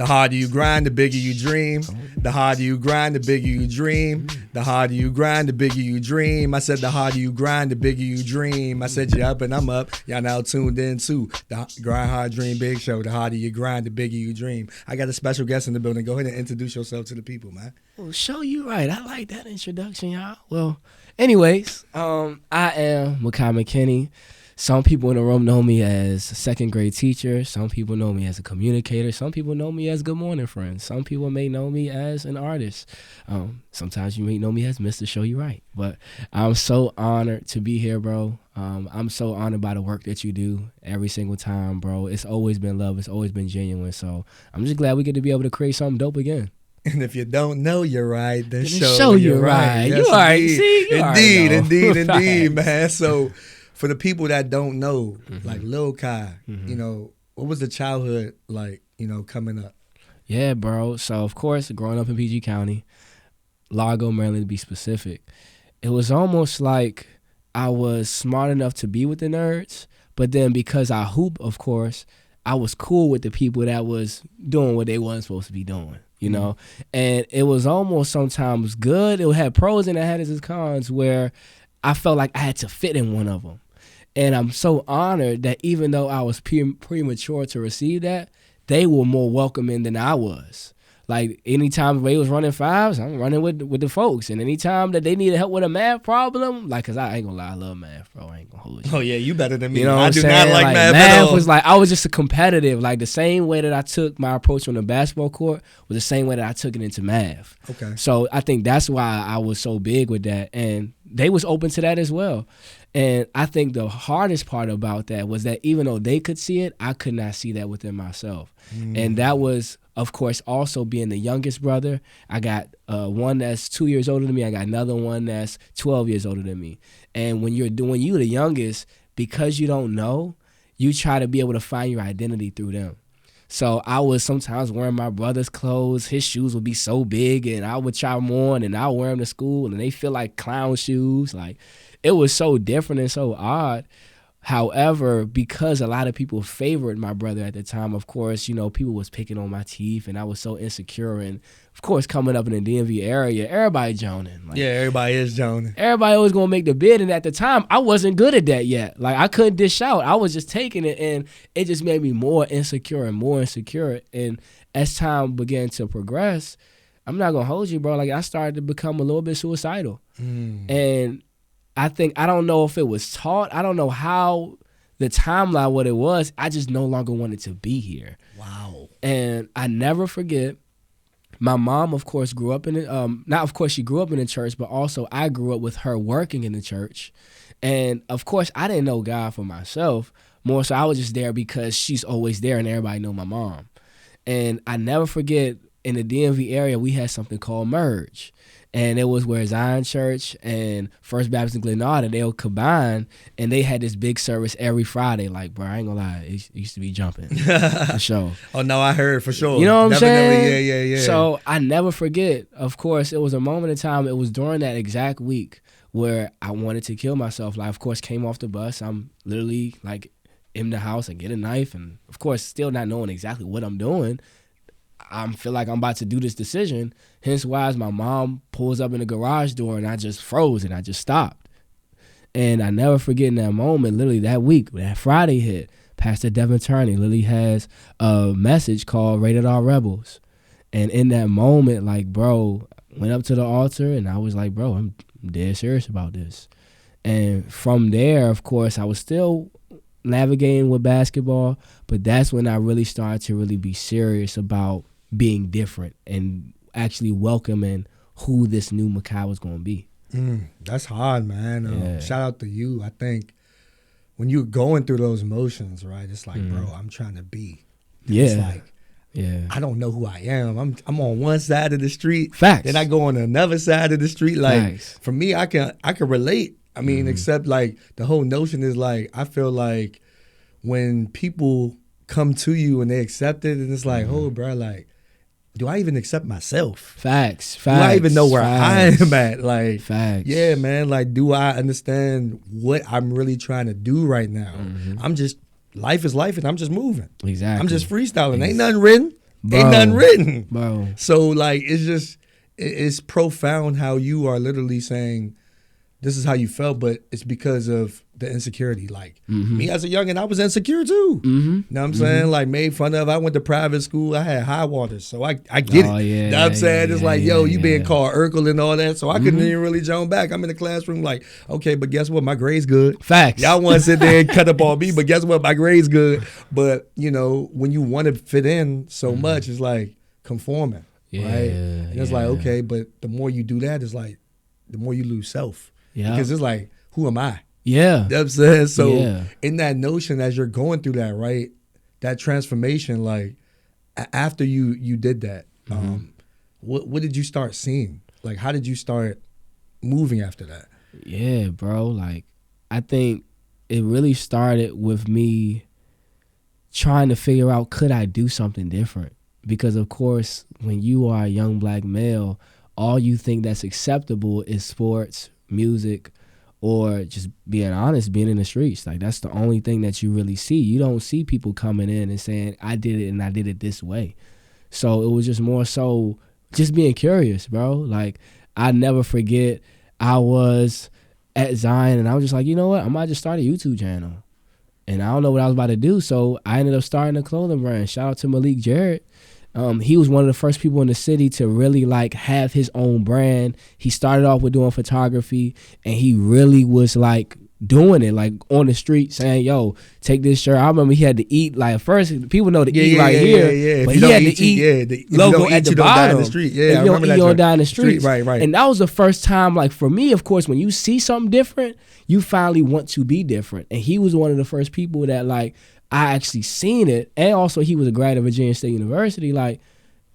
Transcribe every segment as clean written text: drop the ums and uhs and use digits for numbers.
The harder you grind, the bigger you dream. The harder you grind, the bigger you dream. The harder you grind, the bigger you dream. I said the harder you grind, the bigger you dream. I said you're up and I'm up. Y'all now tuned in to the Grind Hard Dream Big Show. The harder you grind, the bigger you dream. I got a special guest in the building. Go ahead and introduce yourself to the people, man. Well, show you right. I like that introduction, y'all. Well, anyways, I am McKinney. Some people in the room know me as a second grade teacher. Some people know me as a communicator. Some people know me as Good Morning Friend. Some people may know me as an artist. Sometimes you may know me as Mr. Show You Right. But I'm so honored to be here, bro. I'm so honored by the work that you do every single time, bro. It's always been love. It's always been genuine. So I'm just glad we get to be able to create something dope again. And if you don't know you're right, then show you're right. Yes, you all right. See, you indeed, man. So for the people that don't know, like Lil Kai, you know, what was the childhood like, you know, coming up? Yeah, bro. So, of course, growing up in PG County, Largo, Maryland, to be specific, it was almost like I was smart enough to be with the nerds, but then because I hoop, of course, I was cool with the people that was doing what they wasn't supposed to be doing, you know? And it was almost sometimes good. It had pros and it had its cons where I felt like I had to fit in one of them. And I'm so honored that even though I was premature to receive that, they were more welcoming than I was. Like, anytime Ray was running fives, I'm running with the folks. And anytime that they needed help with a math problem, like, because I ain't going to lie, I love math, bro. I ain't going to hold you. Oh, yeah, you better than me. You know I do not like math at all. Math was like, I was just a competitive. Like, the same way that I took my approach on the basketball court was the same way that I took it into math. Okay. So I think that's why I was so big with that. And they was open to that as well. And I think the hardest part about that was that even though they could see it, I could not see that within myself. And that was, of course, also being the youngest brother. I got one that's 2 years older than me. I got another one that's 12 years older than me. And when you the youngest, because you don't know, you try to be able to find your identity through them. So I was sometimes wearing my brother's clothes. His shoes would be so big, and I would try them on, and I would wear them to school, and they feel like clown shoes. Like, it was so different and so odd. However, because a lot of people favored my brother at the time, of course, you know, people was picking on my teeth, and I was so insecure. And, of course, coming up in the DMV area, everybody joning. Like, yeah, everybody is joning. Everybody was going to make the bid, and at the time, I wasn't good at that yet. Like, I couldn't dish out. I was just taking it, and it just made me more insecure and more insecure. And as time began to progress, I'm not going to hold you, bro. Like, I started to become a little bit suicidal. And I don't know if it was taught. I don't know how the timeline, what it was. I just no longer wanted to be here. Wow. And I never forget, my mom, of course, grew up in it. She grew up in the church, but also I grew up with her working in the church. And, of course, I didn't know God for myself. More so I was just there because she's always there and everybody know my mom. And I never forget, in the DMV area, we had something called Merge. And it was where Zion Church and First Baptist in Glenarden, they would combine, and they had this big service every Friday. Like, bro, I ain't gonna lie, it used to be jumping for sure. Oh, no, I heard for sure. You know what I'm saying? Definitely, yeah. So I never forget, of course, it was a moment in time, it was during that exact week where I wanted to kill myself. Like, of course, came off the bus. I'm literally, like, in the house. I get a knife, and, of course, still not knowing exactly what I'm doing. I feel like I'm about to do this decision. Hence why my mom pulls up in the garage door and I just froze and I just stopped. And I never forget in that moment, literally that week, that Friday hit, Pastor Devin Turney literally has a message called Rated R Rebels. And in that moment, like, bro, went up to the altar and I was like, bro, I'm dead serious about this. And from there, of course, I was still navigating with basketball, but that's when I really started to really be serious about being different and actually welcoming who this new Mekhi was going to be. That's hard, man. Yeah. Shout out to you. I think when you're going through those emotions, right, it's like, bro, I'm trying to be. It's like, I don't know who I am. I'm on one side of the street. Facts. Then I go on another side of the street. Like, Facts. For me, I can relate. I mean, except like the whole notion is like, I feel like when people come to you and they accept it, and it's like, oh, bro, like, do I even accept myself? Facts. Do I even know where I am at? Like, facts. Yeah, man. Like, do I understand what I'm really trying to do right now? I'm just, life is life, and I'm just moving. Exactly. I'm just freestyling. Ain't nothing written. Ain't nothing written. Bro. So like it's profound how you are literally saying this is how you felt, but it's because of the insecurity. Like me as a youngin', I was insecure too. You know what I'm saying? Like made fun of. I went to private school. I had high waters, so I get it. Yeah, You know what I'm saying? It's like, yo, you being called Urkel and all that, so I couldn't even really jump back. I'm in the classroom like, okay, but guess what? My grade's good. Facts. Y'all want to sit there and cut up on me, but guess what? My grade's good. But, you know, when you want to fit in so much, it's like conforming, right? And it's like, okay, but the more you do that, it's like the more you lose self. Yeah. Because it's like, who am I? Yeah. You know what I'm saying? So in that notion, as you're going through that, right, that transformation, like after you did that, what did you start seeing? Like, how did you start moving after that? Yeah, bro. Like, I think it really started with me trying to figure out, could I do something different? Because, of course, when you are a young black male, all you think that's acceptable is sports, music, or just being honest, being in the streets. Like, that's the only thing that you really see. You don't see people coming in and saying, I did it and I did it this way. So it was just more so just being curious, bro. Like, I never forget, I was at Zion and I was just like, you know what? I might just start a YouTube channel. And I don't know what I was about to do. So I ended up starting a clothing brand. Shout out to Malik Jarrett. He was one of the first people in the city to really like have his own brand. He started off with doing photography, and he really was like doing it, like on the street saying, yo, take this shirt. I remember he had to eat, like, first people know to eat right here, but he had to eat logo at the bottom. The street. Yeah, you don't eat, you don't die in the street. Right. And that was the first time, like, for me, of course, when you see something different, you finally want to be different. And he was one of the first people that, like, I actually seen it. And also he was a grad at Virginia State University. Like,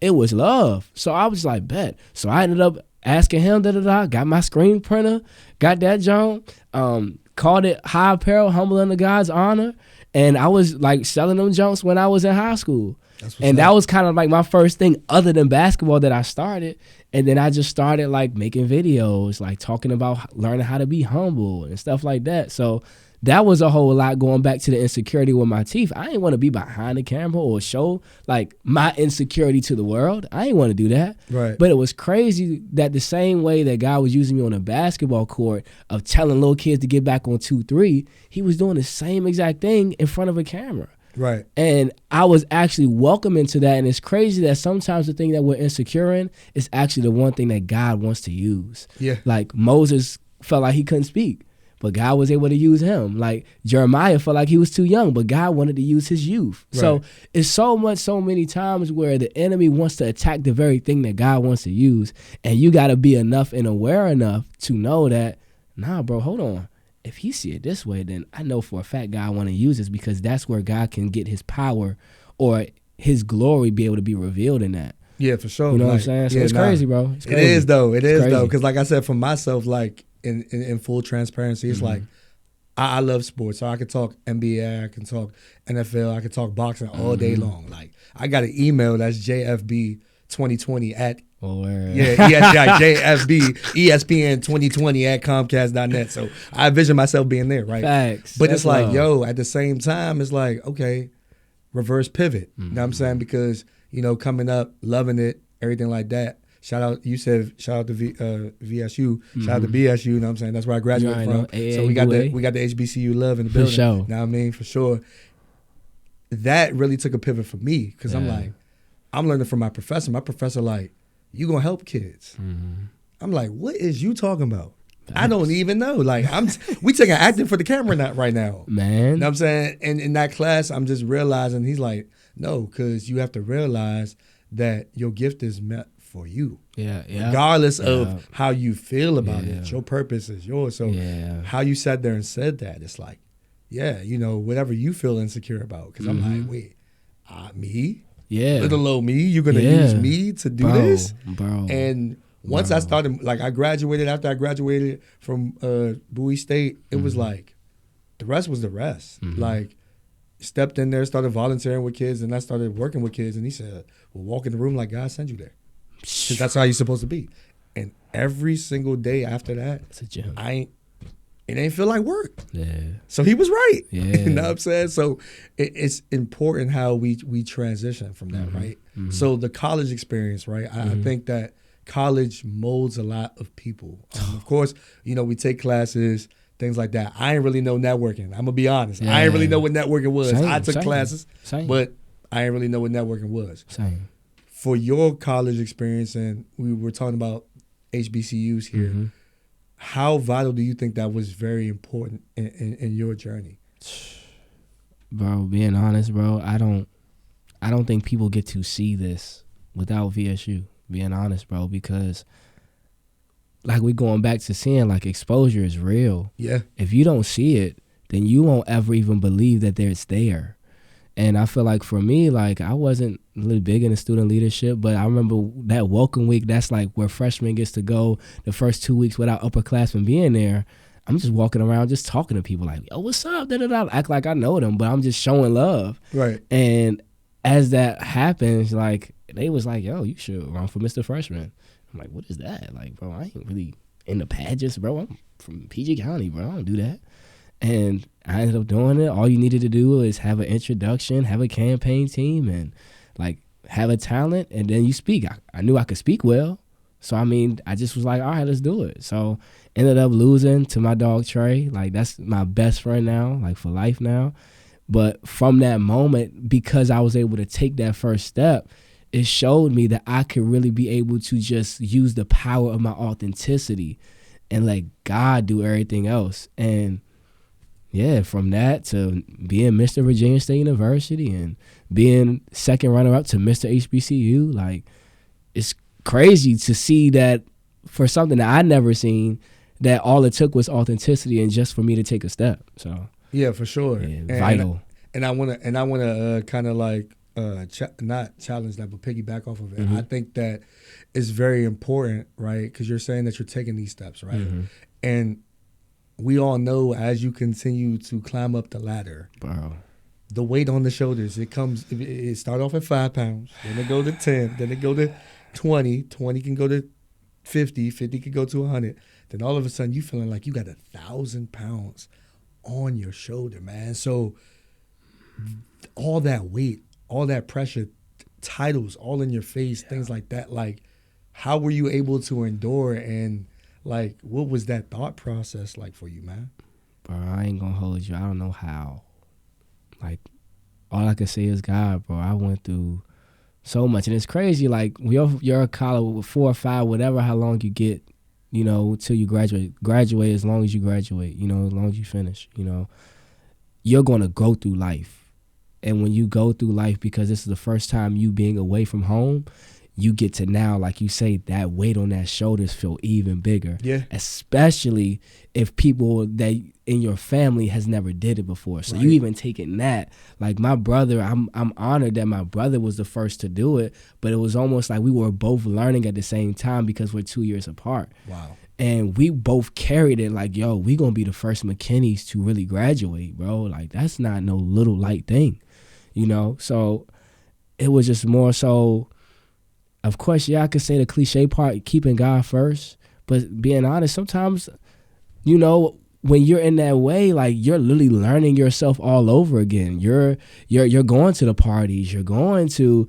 it was love. So I was like, bet. So I ended up asking him, got my screen printer, got that joint, called it High Apparel, Humble Under God's Honor. And I was like selling them junks when I was in high school. And that was kind of like my first thing other than basketball that I started. And then I just started like making videos, like talking about learning how to be humble and stuff like that. So that was a whole lot, going back to the insecurity with my teeth. I didn't want to be behind the camera or show like my insecurity to the world. I didn't want to do that. Right. But it was crazy that the same way that God was using me on a basketball court of telling little kids to get back on 2-3, he was doing the same exact thing in front of a camera. Right. And I was actually welcoming to that. And it's crazy that sometimes the thing that we're insecure in is actually the one thing that God wants to use. Yeah. Like Moses felt like he couldn't speak, but God was able to use him. Like Jeremiah felt like he was too young, but God wanted to use his youth. Right. So it's so many times where the enemy wants to attack the very thing that God wants to use. And you got to be enough and aware enough to know that, nah, bro, hold on. If he see it this way, then I know for a fact God want to use this, because that's where God can get his power or his glory be able to be revealed in that. Yeah, for sure. You know what I'm saying? So it's crazy, bro. It's crazy. It is though. It is though. Because like I said, for myself, like in full transparency, it's like I love sports. So I could talk NBA, I can talk NFL, I could talk boxing all day long. Like I got an email that's JFB2020 at JFB ESPN 2020 at Comcast.net. So I envision myself being there, right? Facts. But it's like, yo, at the same time, it's like, okay, reverse pivot. You know what I'm saying? Because, you know, coming up, loving it, everything like that. Shout out, you said shout out to VSU, shout out to BSU, you know what I'm saying? That's where I graduated from. So we got the HBCU love in the building. For sure. You know what I mean? For sure. That really took a pivot for me, because I'm like, I'm learning from my professor. My professor like, you gonna help kids. I'm like, what is you talking about? I don't even know. Like, we taking acting for the camera right now. Man. You know what I'm saying? And in that class, I'm just realizing, he's like, no, because you have to realize that your gift is meant for you. Yeah. Regardless of how you feel about it. Your purpose is yours. So how you sat there and said that, it's like, yeah, you know, whatever you feel insecure about. Because I'm like, wait, me? Yeah. Little old me, you're going to use me to do this? Bro. And once I started, like after I graduated from Bowie State, it was like, the rest was the rest. Like, stepped in there, started volunteering with kids, and I started working with kids. And he said, well, walk in the room like God sent you there. Because that's how you're supposed to be. And every single day after that, it's a gym. I it ain't feel like work. Yeah. So he was right. Yeah. You know what I'm saying? So it's important how we transition from that, right? Mm-hmm. So the college experience, right? I think that college molds a lot of people. Of course, you know, we take classes, things like that. I ain't really know networking. I'm going to be honest. I ain't really know what networking was. I took classes, but I ain't really know what networking was. Same. For your college experience, and we were talking about HBCUs here, how vital do you think that was very important in your journey? Bro, being honest, bro, I don't think people get to see this without VSU, being honest, bro, because like we going back to seeing like exposure is real. Yeah. If you don't see it, then you won't ever even believe that it's there. And I feel like for me, like I wasn't really big into student leadership, but I remember that welcome week, that's like where freshmen gets to go the first 2 weeks without upperclassmen being there. I'm just walking around just talking to people like, yo, what's up? Da-da-da. Act like I know them, but I'm just showing love. Right. And as that happens, like they was like, yo, you should run for Mr. Freshman. I'm like, what is that? Like, bro, I ain't really in the pageants, bro. I'm from PG County, bro. I don't do that. And I ended up doing it. All you needed to do is have an introduction, have a campaign team, and like have a talent, and then you speak. I knew I could speak well. So, I mean, I just was like, all right, let's do it. So ended up losing to my dog Trey. Like, that's my best friend now, like for life now. But from that moment, because I was able to take that first step, it showed me that I could really be able to just use the power of my authenticity and let God do everything else. And yeah, from that to being Mr. Virginia State University and being second runner-up to Mr. HBCU, like, it's crazy to see that for something that I'd never seen, that all it took was authenticity and just for me to take a step. So yeah, for sure, yeah, vital. And I want to kind of like not challenge that, but piggyback off of it. I think that it's very important, right? Because you're saying that you're taking these steps, right? And we all know as you continue to climb up the ladder, bro, the weight on the shoulders, it start off at 5 pounds, then it go to 10, then it go to 20 can go to 50 can go to 100. Then all of a sudden you feeling like you got 1,000 pounds on your shoulder, man. So all that weight, all that pressure, titles all in your face, things like that. Like, how were you able to endure, and like, what was that thought process like for you, man? Bro, I ain't gonna hold you. I don't know how. Like, all I can say is God, bro. I went through so much, and it's crazy. Like, you're a college with 4 or 5, whatever, how long you get, you know, till you graduate as long as you graduate, you know, as long as you finish, you know, you're gonna go through life. And when you go through life, because this is the first time you being away from home, you get to now, like you say, that weight on that shoulders feel even bigger. Yeah. Especially if people that in your family has never did it before. So you even taking that. Like my brother, I'm honored that my brother was the first to do it, but it was almost like we were both learning at the same time because we're 2 years apart. Wow. And we both carried it like, yo, we gonna be the first McKinneys to really graduate, bro. Like, that's not no little light thing, you know? So it was just more so, of course, yeah, I could say the cliche part, keeping God first, but being honest, sometimes, you know, when you're in that way, like, you're literally learning yourself all over again. You're going to the parties, you're going to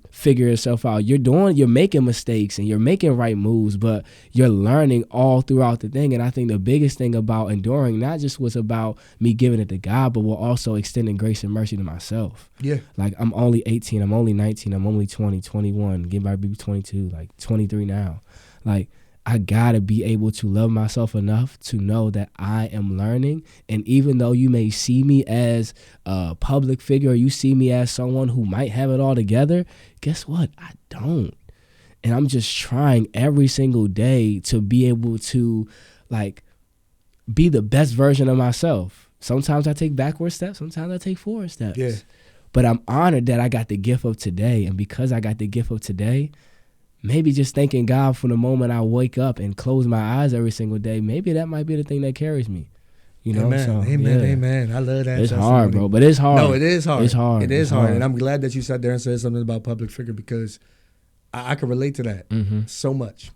figure yourself out. You're making mistakes and you're making right moves, but you're learning all throughout the thing. And I think the biggest thing about enduring not just was about me giving it to God, but we're also extending grace and mercy to myself. Yeah. Like, I'm only 18, I'm only 19, I'm only 20, 21, getting about to be 22, like 23 now. Like, I gotta be able to love myself enough to know that I am learning. And even though you may see me as a public figure, or you see me as someone who might have it all together, guess what? I don't. And I'm just trying every single day to be able to, like, be the best version of myself. Sometimes I take backward steps, sometimes I take forward steps. Yeah. But I'm honored that I got the gift of today. And because I got the gift of today, maybe just thanking God from the moment I wake up and close my eyes every single day, maybe that might be the thing that carries me. You know? Amen. So, amen. Yeah. Amen. I love that. It's hard, bro, but it's hard. No, it is hard. It's hard. It is hard. And I'm glad that you sat there and said something about public figure, because I can relate to that so much.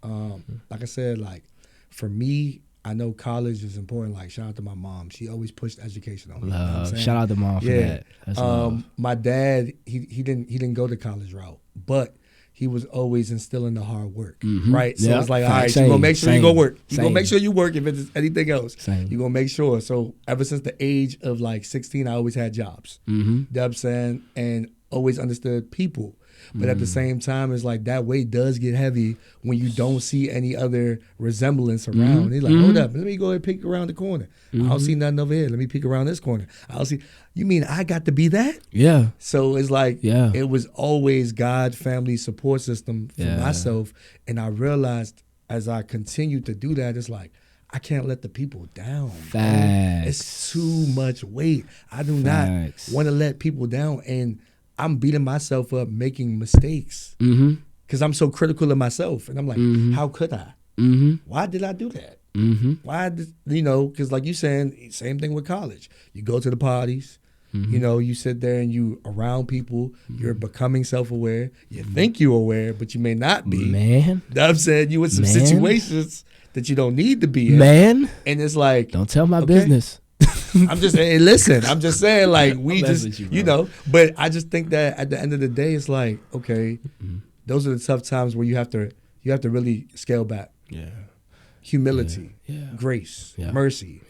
Like I said, like, for me, I know college is important. Like, shout out to my mom. She always pushed education on me. You know what I'm saying? Shout out to mom for that. That's love. My dad, he didn't go the college route, but he was always instilling the hard work, right? So it's like, all right, you're going to make sure you go work. You're going to make sure you work if it's anything else. You're going to make sure. So ever since the age of like 16, I always had jobs. You know what I'm saying? And always understood people. But at the same time, it's like that weight does get heavy when you don't see any other resemblance around. He's like, hold up, let me go ahead and peek around the corner. I don't see nothing over here. Let me peek around this corner. I don't see. You mean I got to be that? Yeah. So it's like, it was always God, family, support system for myself. And I realized as I continued to do that, it's like, I can't let the people down. Facts. It's too much weight. I do not want to let people down. And I'm beating myself up making mistakes because I'm so critical of myself. And I'm like, how could I? Why did I do that? Why did, because like you saying, same thing with college. You go to the parties, you sit there and you around people, you're becoming self-aware. You think you're aware, but you may not be. Man. I'm saying you in some situations that you don't need to be in. Man. And it's like. Don't tell my business. I'm just saying, listen, I'm just saying, like, we just, but I just think that at the end of the day, it's like, okay, those are the tough times where you have to really scale back. Yeah. Humility, grace, mercy,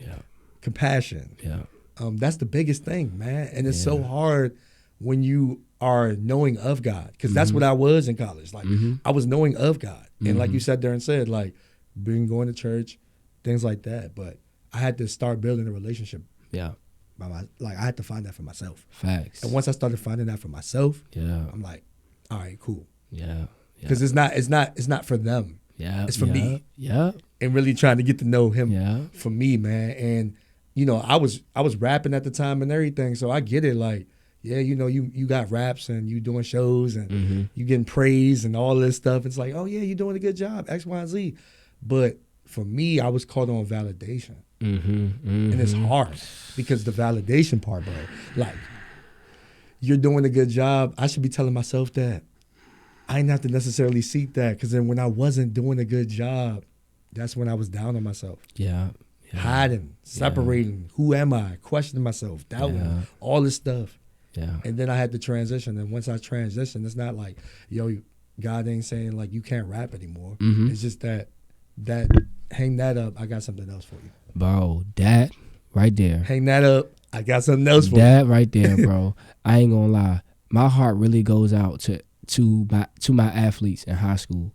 compassion. Yeah. That's the biggest thing, man. And it's so hard when you are knowing of God, because that's what I was in college. Like, I was knowing of God. And like you sat there and said, like, going to church, things like that. But I had to start building a relationship. Yeah. I had to find that for myself. Facts. And once I started finding that for myself, I'm like, all right, cool. Yeah. Because it's not for them. Yeah. It's for me. Yeah. And really trying to get to know him. Yeah. For me, man. And I was rapping at the time and everything, so I get it. Like, yeah, you got raps and you doing shows and you getting praise and all this stuff. It's like, oh yeah, you're doing a good job, X, Y, and Z. But for me, I was caught on validation. And it's hard because the validation part, bro, like, you're doing a good job. I should be telling myself that. I didn't have to necessarily seek that, because then when I wasn't doing a good job, that's when I was down on myself. Yeah. Hiding, separating. Who am I? Questioning myself, doubting, all this stuff. Yeah. And then I had to transition. And once I transitioned, it's not like, God ain't saying like you can't rap anymore. It's just that hang that up. I got something else for you. Bro, that right there. Hang that up. I got something else for you. That right there, bro. I ain't gonna lie. My heart really goes out to my athletes in high school.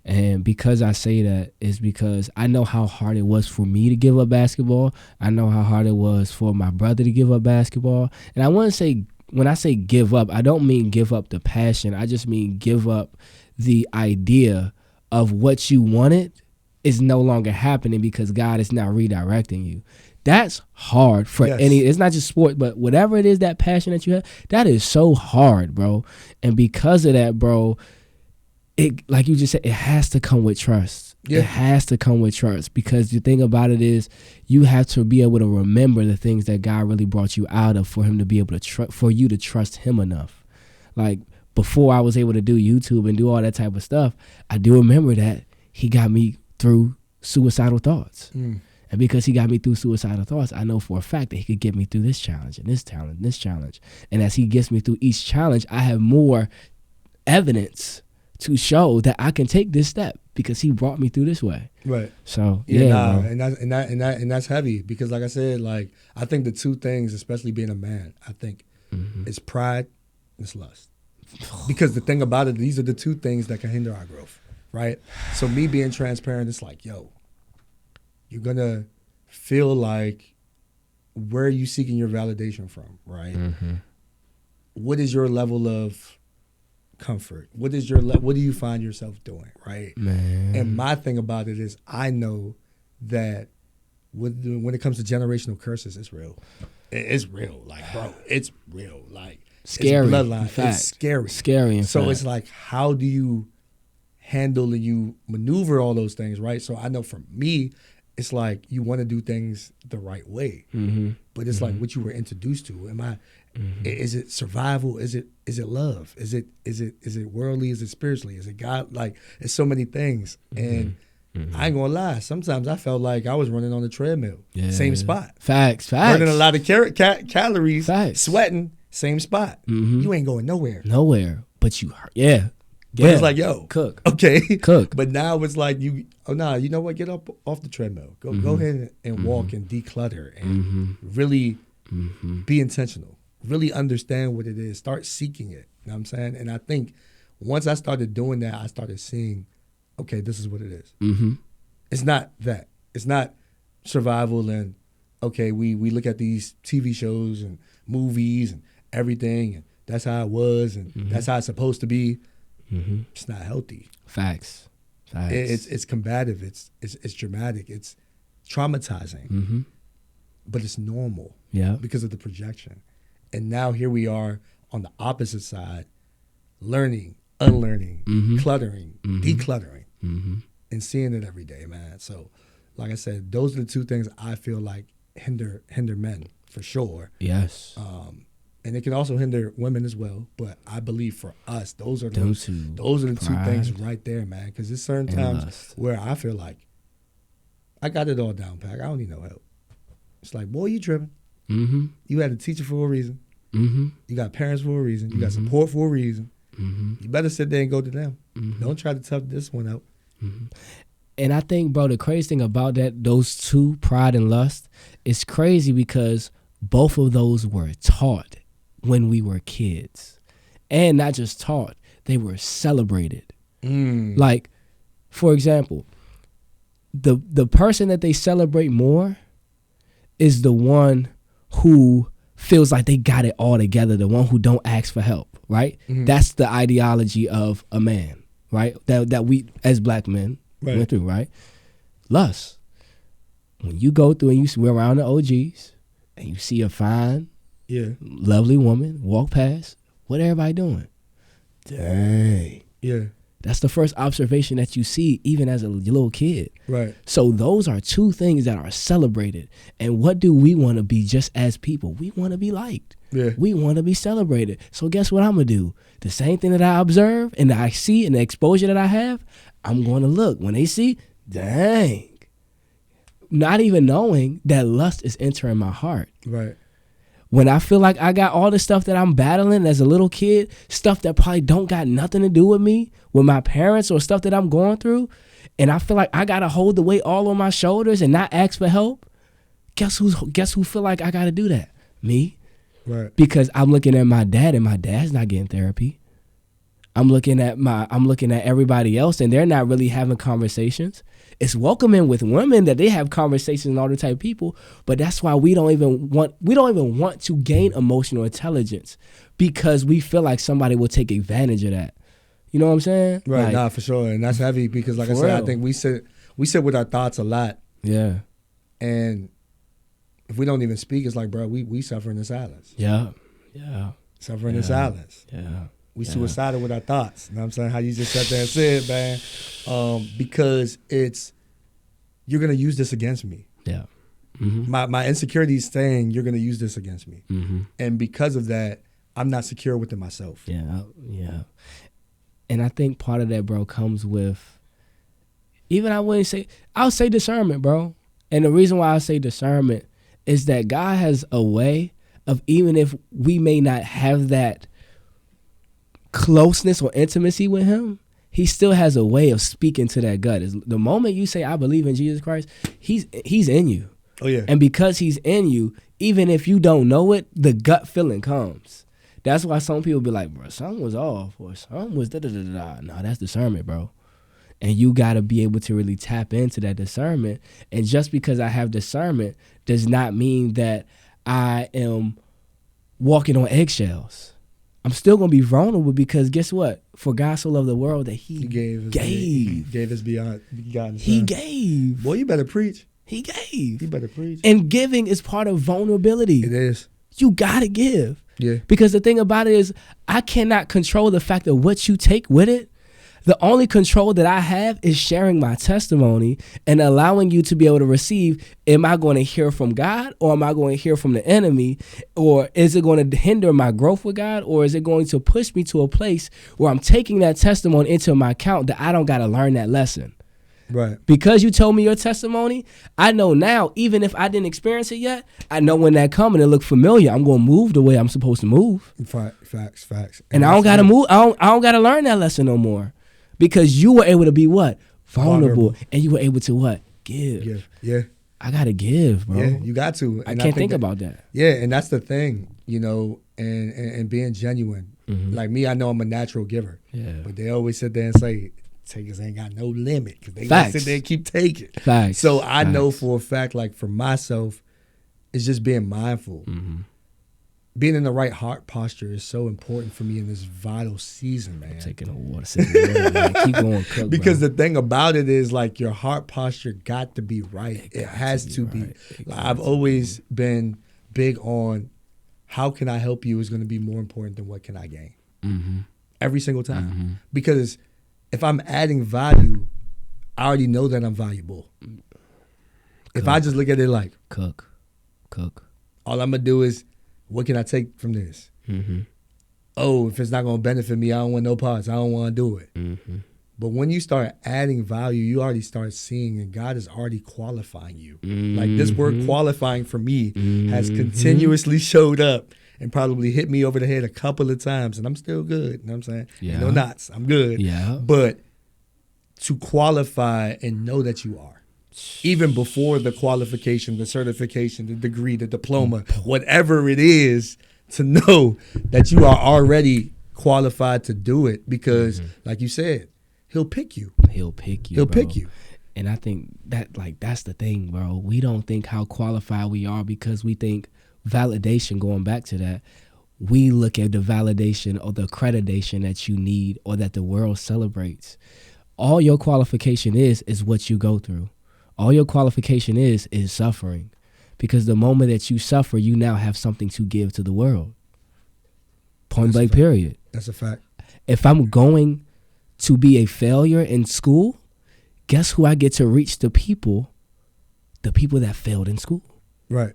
And because I say that is because I know how hard it was for me to give up basketball. I know how hard it was for my brother to give up basketball. And I want to say, when I say give up, I don't mean give up the passion. I just mean give up the idea of what you wanted is no longer happening because God is now redirecting you. That's hard for it's not just sport, but whatever it is, that passion that you have, that is so hard, bro. And because of that, bro, it, like you just said, it has to come with trust. Yeah. It has to come with trust, because the thing about it is you have to be able to remember the things that God really brought you out of for him to be able to for you to trust him enough. Like, before I was able to do YouTube and do all that type of stuff, I do remember that he got me through suicidal thoughts. And because he got me through suicidal thoughts, I know for a fact that he could get me through this challenge and this challenge and this challenge. And as he gets me through each challenge, I have more evidence to show that I can take this step because he brought me through this way. Right. So and that's heavy, because like I said, like, I think the two things, especially being a man, I think it's pride and it's lust. Because the thing about it, these are the two things that can hinder our growth, right? So me being transparent, it's like, you're gonna feel like, where are you seeking your validation from, right? What is your level of comfort? What is what do you find yourself doing, right? Man. And my thing about it is, I know that when it comes to generational curses, it's real. It's real, like, bro, it's real, like, scary. It's bloodline. In fact. It's scary. Scary. In so fact. It's like, how do you handle and you maneuver all those things, right? So I know for me, it's like, you want to do things the right way, but it's like what you were introduced to. Is it survival? Is it love? Is it worldly? Is it spiritually? Is it God? Like, it's so many things. And I ain't gonna lie. Sometimes I felt like I was running on the treadmill. Yeah. Same spot. Facts. Burning a lot of calories. Facts. Sweating. Same spot. You ain't going nowhere. But you hurt. Yeah. But it's like, yo, cook. Okay. Cook. But now it's like you know what? Get up off the treadmill. Go ahead and walk and declutter and really be intentional. Really understand what it is. Start seeking it. You know what I'm saying? And I think once I started doing that, I started seeing, okay, this is what it is. It's not that. It's not survival and, okay, we look at these TV shows and movies and everything, and that's how it was, and that's how it's supposed to be. It's not healthy. Facts. It's combative. It's dramatic. It's traumatizing. But it's normal. Yeah. Because of the projection. And now here we are on the opposite side, learning, unlearning, cluttering, decluttering, and seeing it every day, man. So, like I said, those are the two things I feel like hinder men for sure. Yes. And it can also hinder women as well. But I believe for us, those are the two things right there, man. Because there's certain times where I feel like I got it all down pat. I don't need no help. It's like, boy, you tripping. You had a teacher for a reason. You got parents for a reason. You got support for a reason. You better sit there and go to them. Don't try to tough this one out. And I think, bro, the crazy thing about that, those two, pride and lust, is crazy because both of those were taught when we were kids. And not just taught, they were celebrated. Like, for example, the person that they celebrate more is the one who feels like they got it all together, the one who don't ask for help, right? That's the ideology of a man, right? That we, as black men, went through, right? Lust. When you go through and we're around the OGs and you see a fine, lovely woman walk past, what everybody doing? Dang. Yeah. That's the first observation that you see even as a little kid. Right. So those are two things that are celebrated. And what do we want to be just as people? We want to be liked. Yeah. We want to be celebrated. So guess what I'm going to do? The same thing that I observe and that I see and the exposure that I have, I'm going to look. When they see, dang. Not even knowing that lust is entering my heart. Right. When I feel like I got all the stuff that I'm battling as a little kid, stuff that probably don't got nothing to do with me, with my parents or stuff that I'm going through, and I feel like I got to hold the weight all on my shoulders and not ask for help, guess who feel like I got to do that? Me. Right. Because I'm looking at my dad and my dad's not getting therapy. I'm looking at everybody else and they're not really having conversations. It's welcoming with women that they have conversations and all the type of people, but that's why we don't even want to gain emotional intelligence because we feel like somebody will take advantage of that. You know what I'm saying? Right, like, nah, for sure. And that's heavy because like I said, I think we sit with our thoughts a lot. Yeah. And if we don't even speak, it's like, bro, we suffer in silence. Yeah. Yeah. Suffering in silence. Yeah. We suicidal with our thoughts. You know what I'm saying? How you just sat there and said, man. Because you're going to use this against me. Yeah. My insecurity is saying you're going to use this against me. And because of that, I'm not secure within myself. Yeah. Yeah. And I think part of that, bro, comes with, I'll say discernment, bro. And the reason why I say discernment is that God has a way of, even if we may not have that closeness or intimacy with him, he still has a way of speaking to that gut. The moment you say, I believe in Jesus Christ, he's in you. Oh, yeah. And because he's in you, even if you don't know it, the gut feeling comes. That's why some people be like, bro, something was off or something was da-da-da-da-da. No, that's discernment, bro. And you got to be able to really tap into that discernment. And just because I have discernment does not mean that I am walking on eggshells. I'm still going to be vulnerable because guess what? For God so loved the world that he gave us beyond God. He gave. Boy, you better preach. He gave. You better preach. And giving is part of vulnerability. It is. You got to give. Yeah. Because the thing about it is I cannot control the fact of what you take with it. The only control that I have is sharing my testimony and allowing you to be able to receive, am I going to hear from God or am I going to hear from the enemy? Or is it going to hinder my growth with God? Or is it going to push me to a place where I'm taking that testimony into my account that I don't got to learn that lesson? Right. Because you told me your testimony, I know now, even if I didn't experience it yet, I know when that come and it look familiar, I'm going to move the way I'm supposed to move. Facts. And I don't got to move. I don't got to learn that lesson no more. Because you were able to be what? Vulnerable. And you were able to what? Give. Yeah. I got to give, bro. Yeah, you got to. And I can't think about that. Yeah, and that's the thing, you know, and being genuine. Mm-hmm. Like me, I know I'm a natural giver. Yeah. But they always sit there and say, takers ain't got no limit. Because they gonna sit there and keep taking. Facts. So I know for a fact, like for myself, it's just being mindful. Mm-hmm. Being in the right heart posture is so important for me in this vital season, man. I'm taking a water, man. Keep going, cook, because the thing about it is, like, your heart posture got to be right. It has to be. Like, I've always been big on how can I help you is going to be more important than what can I gain. Mm-hmm. Every single time. Mm-hmm. Because if I'm adding value, I already know that I'm valuable. If I just look at it like, cook. All I'm going to do is, what can I take from this? Mm-hmm. Oh, if it's not going to benefit me, I don't want no parts. I don't want to do it. Mm-hmm. But when you start adding value, you already start seeing, and God is already qualifying you. Mm-hmm. Like this word qualifying for me has continuously showed up and probably hit me over the head a couple of times, and I'm still good. You know what I'm saying? Yeah. No knots. I'm good. Yeah. But to qualify and know that you are. Even before the qualification, the certification, the degree, the diploma, whatever it is, to know that you are already qualified to do it because, like you said, he'll pick you. He'll pick you. And I think that, like, that's the thing, bro. We don't think how qualified we are because we think validation, going back to that, we look at the validation or the accreditation that you need or that the world celebrates. All your qualification is what you go through. All your qualification is suffering. Because the moment that you suffer, you now have something to give to the world. Point blank, period. That's a fact. If I'm going to be a failure in school, guess who I get to reach? The people that failed in school. Right.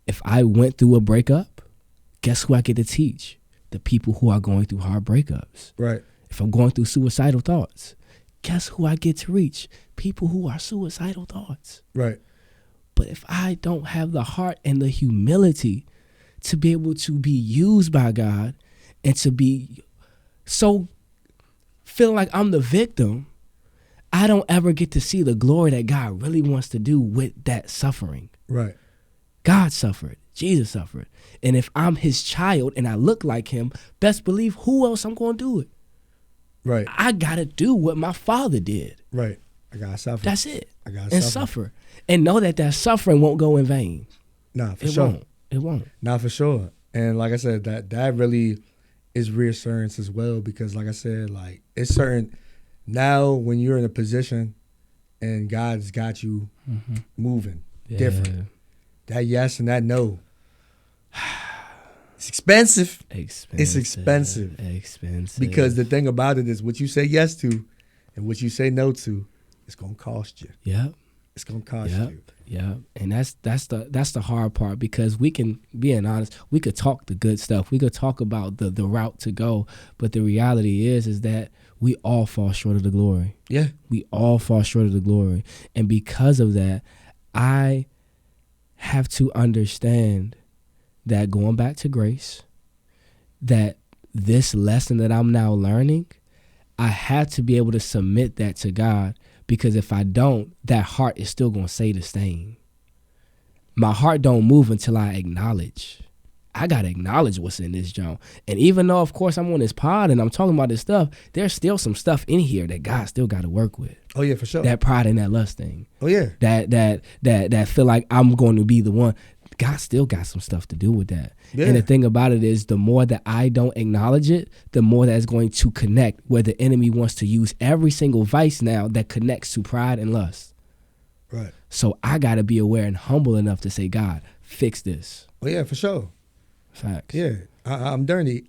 If I went through a breakup, guess who I get to teach? The people who are going through hard breakups. Right. If I'm going through suicidal thoughts, guess who I get to reach? People who are suicidal thoughts. Right. But if I don't have the heart and the humility to be able to be used by God and to be so feeling like I'm the victim, I don't ever get to see the glory that God really wants to do with that suffering. Right. God suffered. Jesus suffered. And if I'm his child and I look like him, best believe who else I'm going to do it. Right. I got to do what my father did. Right. I got to suffer. That's it. I got to suffer. And know that suffering won't go in vain. Nah, for sure. It won't. Nah, for sure. And like I said, that really is reassurance as well because like I said, like it's certain now when you're in a position and God's got you moving different. That yes and that no. It's expensive. It's expensive. Because the thing about it is what you say yes to and what you say no to, it's gonna cost you. Yep. It's gonna cost you. Yeah. And that's the hard part because we can, being honest, we could talk the good stuff. We could talk about the route to go, but the reality is that we all fall short of the glory. Yeah. We all fall short of the glory. And because of that, I have to understand that going back to grace, that this lesson that I'm now learning, I have to be able to submit that to God because if I don't, that heart is still going to say the same. My heart don't move until I acknowledge. I got to acknowledge what's in this John. And even though, of course, I'm on this pod and I'm talking about this stuff, there's still some stuff in here that God still got to work with. Oh, yeah, for sure. That pride and that lust thing. Oh, yeah. That feel like I'm going to be the one. God still got some stuff to do with that. Yeah. And the thing about it is the more that I don't acknowledge it, the more that's going to connect where the enemy wants to use every single vice now that connects to pride and lust. Right. So I got to be aware and humble enough to say, God, fix this. Oh, yeah, for sure. Facts. Yeah. I'm dirty.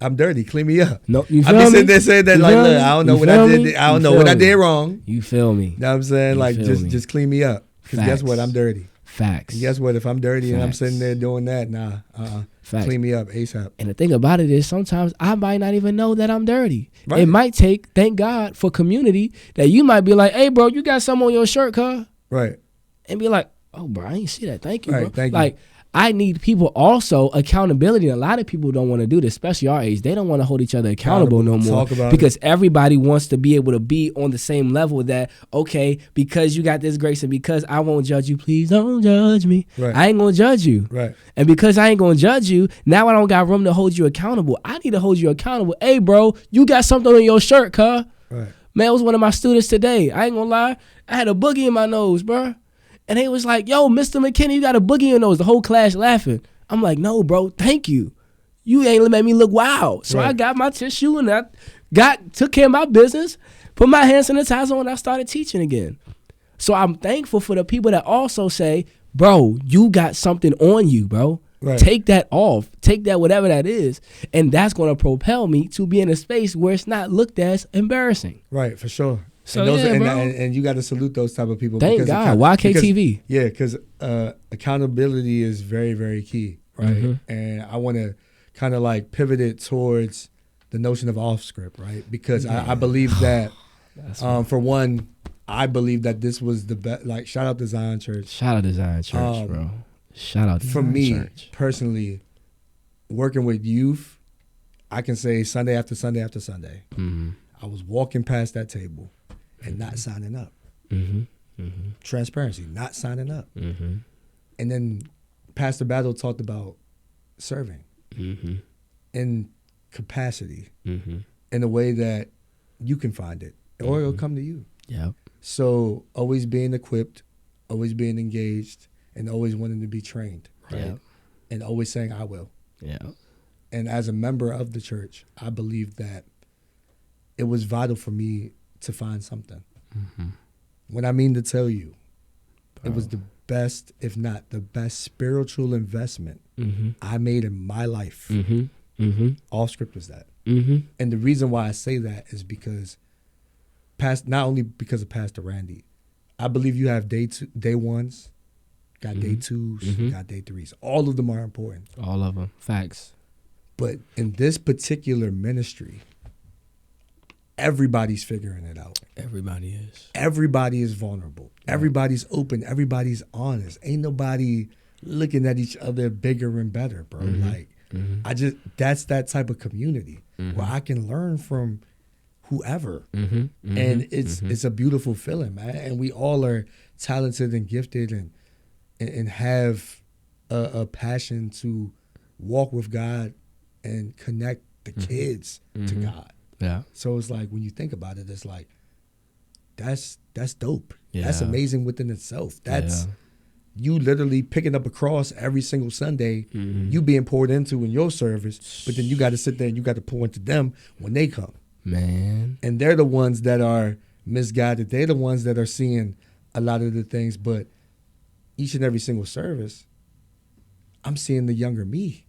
Clean me up. No, you feel me? I be sitting there saying that like, look, I don't know what I did. I did wrong. You feel me? You know what I'm saying? Like, just clean me up. Because guess what? I'm dirty. Facts. And guess what? If I'm dirty and I'm Facts. sitting there doing that, Facts. clean me up ASAP. And the thing about it is sometimes I might not even know that I'm dirty. Right. It might take, thank God, for community that you might be like, hey, bro, you got something on your shirt, cuz? Right. And be like, oh, bro, I ain't see that. Thank you, Right, bro. thank you. Like, I need people also accountability. A lot of people don't want to do this, especially our age. They don't want to hold each other accountable no more Talk about because everybody wants to be able to be on the same level that, okay, because you got this grace and because I won't judge you, please don't judge me. Right. I ain't going to judge you. Right. And because I ain't going to judge you, now I don't got room to hold you accountable. I need to hold you accountable. Hey, bro, you got something on your shirt, cuz. Right. Man, it was one of my students today. I ain't going to lie. I had a boogie in my nose, bro. And they was like, yo, Mr. McKinney, you got a boogie in your nose. The whole class laughing. I'm like, no, bro, thank you. You ain't made me look wild. So Right. I got my tissue and I took care of my business, put my hand sanitizer on, and I started teaching again. So I'm thankful for the people that also say, bro, you got something on you, bro. Right. Take that off. Take that, whatever that is. And that's going to propel me to be in a space where it's not looked as embarrassing. Right, for sure. So, and bro. and you got to salute those type of people. Thank God. YKTV. Because accountability is very, very key, right? Mm-hmm. And I want to kind of like pivot it towards the notion of off script, right? Because I believe that, for one, I believe that this was the best. Like, shout out to Zion Church. Shout out to Zion Church, bro. Shout out to For Zion me Church. personally, working with youth, I can say Sunday after Sunday after Sunday, I was walking past that table and not signing up. Transparency, not signing up. And then Pastor Battle talked about serving in capacity in a way that you can find it or it'll come to you. Yep. So always being equipped, always being engaged, and always wanting to be trained, right? Yep. And always saying, I will. Yeah. And as a member of the church, I believe that it was vital for me to find something. When I mean to tell you, it was the best, if not the best spiritual investment I made in my life. Off script was that. And the reason why I say that is because not only because of Pastor Randy, I believe you have day ones, got day twos, got day threes. All of them are important. All of them. Facts. But in this particular ministry, everybody's figuring it out. Everybody is. Everybody is vulnerable. Yeah. Everybody's open. Everybody's honest. Ain't nobody looking at each other bigger and better, bro. Like, that's that type of community where I can learn from whoever. And it's a beautiful feeling, man. And we all are talented and gifted and have a passion to walk with God and connect the kids to God. Yeah. So it's like when you think about it, it's like that's dope. Yeah. That's amazing within itself. That's you literally picking up a cross every single Sunday, you being poured into in your service, but then you got to sit there and you got to pour into them when they come. Man. And they're the ones that are misguided. They're the ones that are seeing a lot of the things, but each and every single service, I'm seeing the younger me.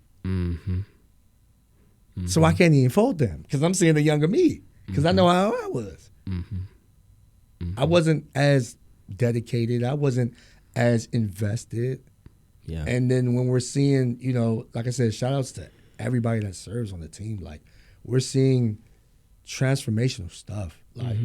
So I can't even fault them because I'm seeing the younger me because I know how I was. I wasn't as dedicated. I wasn't as invested. Yeah. And then when we're seeing, like I said, shout outs to everybody that serves on the team. Like, we're seeing transformational stuff. Like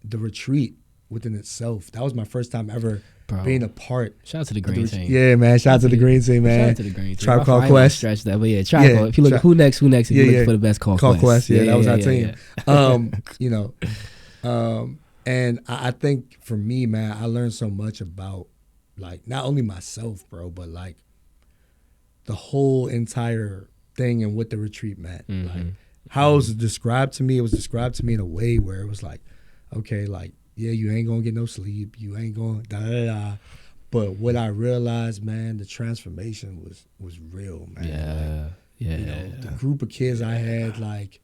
the retreat within itself. That was my first time ever being a part. Shout out to the green team. Yeah, man. Shout out to the green team, man. Shout out to the green team. Tribe Called Quest. Stretch that, but yeah, Tribe Called. If you look at who next, if you look for the best Call Quest. Yeah, that was our team. And I think for me, man, I learned so much about, like, not only myself, bro, but like the whole entire thing and what the retreat meant. Like, how it was described to me, it was described to me in a way where it was like, okay, like, yeah, you ain't gonna get no sleep, you ain't gonna da-da-da. But what I realized, man, the transformation was real, man. The group of kids I had, like,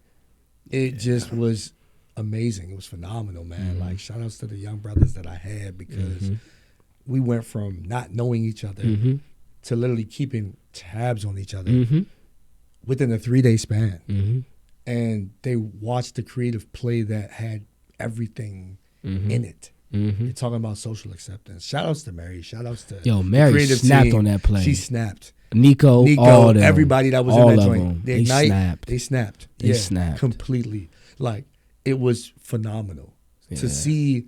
it just was amazing. It was phenomenal, man. Like, shout outs to the young brothers that I had because we went from not knowing each other to literally keeping tabs on each other within a 3-day span. And they watched the creative play that had everything in it. You're talking about social acceptance. Shout outs to Mary. Shout outs to Mary creative snapped team. on that play. She snapped. Nico, all them, everybody that was all in that of joint. them. They Ignite, snapped. They snapped. They snapped completely. Like, it was phenomenal to see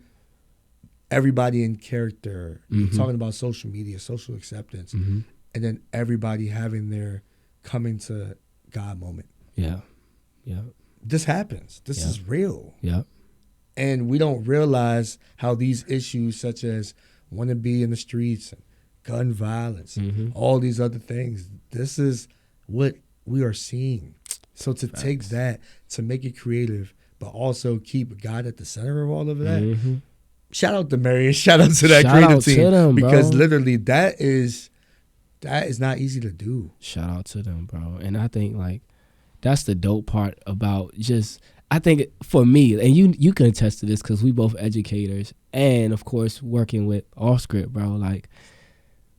everybody in character. Talking about social media, social acceptance, and then everybody having their coming to God moment. Yeah. This happens. This is real. Yeah. And we don't realize how these issues such as want to be in the streets and gun violence, all these other things, this is what we are seeing. So to take that, to make it creative, but also keep God at the center of all of that, shout out to Mary and shout out to that creative team. Them, because literally that is not easy to do. Shout out to them, bro. And I think like that's the dope part about just, I think for me, and you can attest to this because we both educators and of course working with Off Script, bro. Like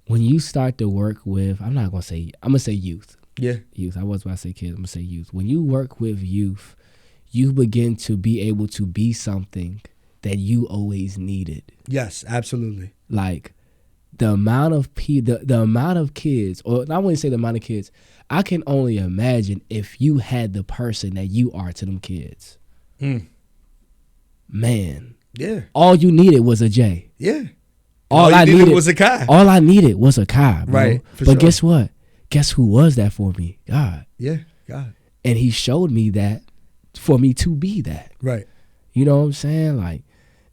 when you start to work with, I'm gonna say youth. Yeah. Youth. I was about to say kids. I'm gonna say youth. When you work with youth, you begin to be able to be something that you always needed. Yes, absolutely. Like the amount of the amount of kids, or I wouldn't say the amount of kids, I can only imagine if you had the person that you are to them kids. Man. Yeah. All you needed was a J. Yeah. All I needed was a Kai. All I needed was a Kai, bro. Right. But sure. Guess what? Guess who was that for me? God. Yeah, God. And he showed me that for me to be that. Right. You know what I'm saying? Like,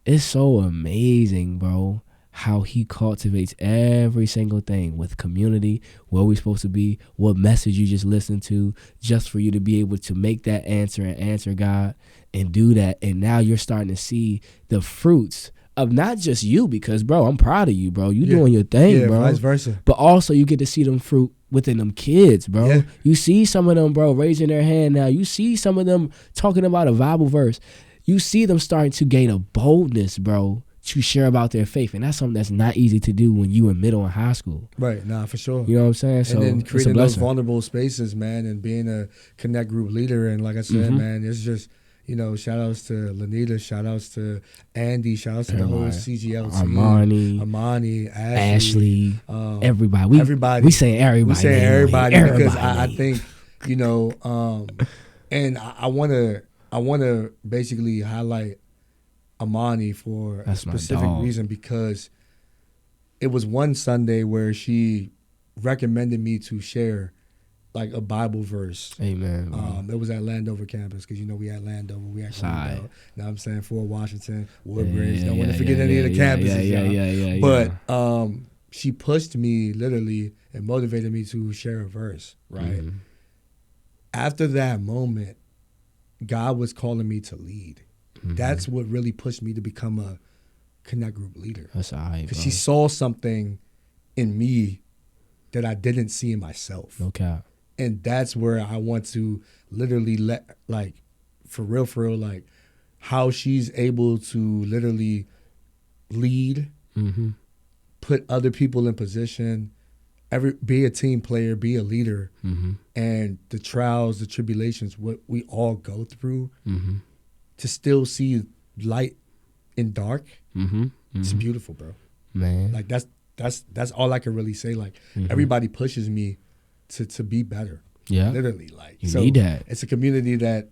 it's so amazing, bro, how he cultivates every single thing with community, where we're supposed to be, what message you just listened to, just for you to be able to make that answer and answer God and do that. And now you're starting to see the fruits of not just you, because, bro, I'm proud of you, bro. You doing your thing, bro. Vice versa. But also you get to see them fruit within them kids, bro. Yeah. You see some of them, bro, raising their hand now. You see some of them talking about a Bible verse. You see them starting to gain a boldness, bro, to share about their faith. And that's something that's not easy to do when you in middle and high school. Right, nah, for sure. You know what I'm saying? So and then creating those vulnerable spaces, man, and being a Connect group leader. And like I said, man, it's just, shout outs to Lanita, shout outs to Andy, shout outs to the whole CGL team. Armani, Ashley, everybody. We saying everybody. We saying everybody because I think, and I want to basically highlight Amani for a specific reason, because it was one Sunday where she recommended me to share like a Bible verse. Amen. It was at Landover campus, because we had Landover, we had Greenbelt. Now I'm saying Fort Washington, Woodbridge. Don't want to forget any of the campuses. But she pushed me literally and motivated me to share a verse. Right. After that moment, God was calling me to lead. That's what really pushed me to become a Connect group leader. That's all right, because she saw something in me that I didn't see in myself. Okay. And that's where I want to literally for real, like how she's able to literally lead, put other people in position, be a team player, be a leader, and the trials, the tribulations, what we all go through, to still see light in dark, it's beautiful, bro. Man, like that's all I can really say. Like everybody pushes me to be better. Yeah, literally. Like you need that. It's a community that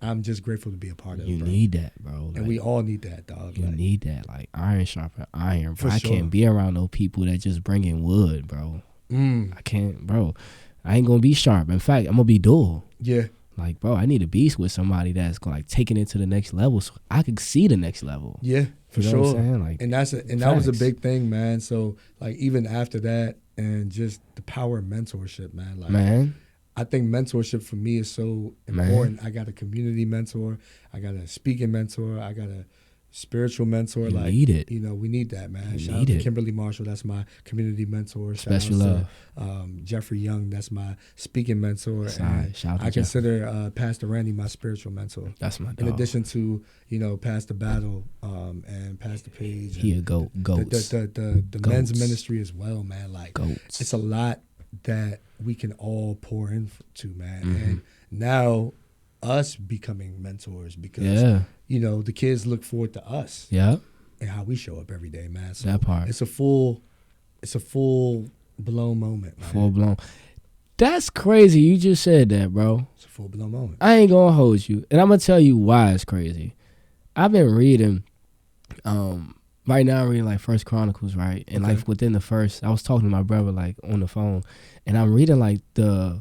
I'm just grateful to be a part of. You need that, bro. And we all need that, dog. You need that, like iron sharpen iron. Bro. For I sure. can't be around no people that just bring in wood, bro. I can't, bro. I ain't gonna be sharp. In fact, I'm gonna be dull. Yeah. Like, bro, I need to be with somebody that's gonna like taking it to the next level, so I can see the next level. Yeah, for you know sure. What I'm saying? Like, and that was a big thing, man. So like even after that, and just the power of mentorship, man. Like, man, I think mentorship for me is so important. Man. I got a community mentor, I got a speaking mentor, I got a spiritual mentor. You need it. We need that, man. You Shout out to Kimberly Marshall, that's my community mentor. Special love. Jeffrey Young, that's my speaking mentor. And I consider Pastor Randy my spiritual mentor. That's my dog. In addition to Pastor Battle and Pastor Page. He a goats. The men's ministry as well, man. Like goats. It's a lot that we can all pour into, man. And now us becoming mentors, because the kids look forward to us. Yeah. and how we show up every day, man. So that part. It's a full blown moment, man. Full blown. That's crazy. You just said that, bro. It's a full blown moment. I ain't gonna hold you, and I'm gonna tell you why it's crazy. I've been reading. Right now I'm reading like First Chronicles, right? And like within the first, I was talking to my brother like on the phone, and I'm reading like the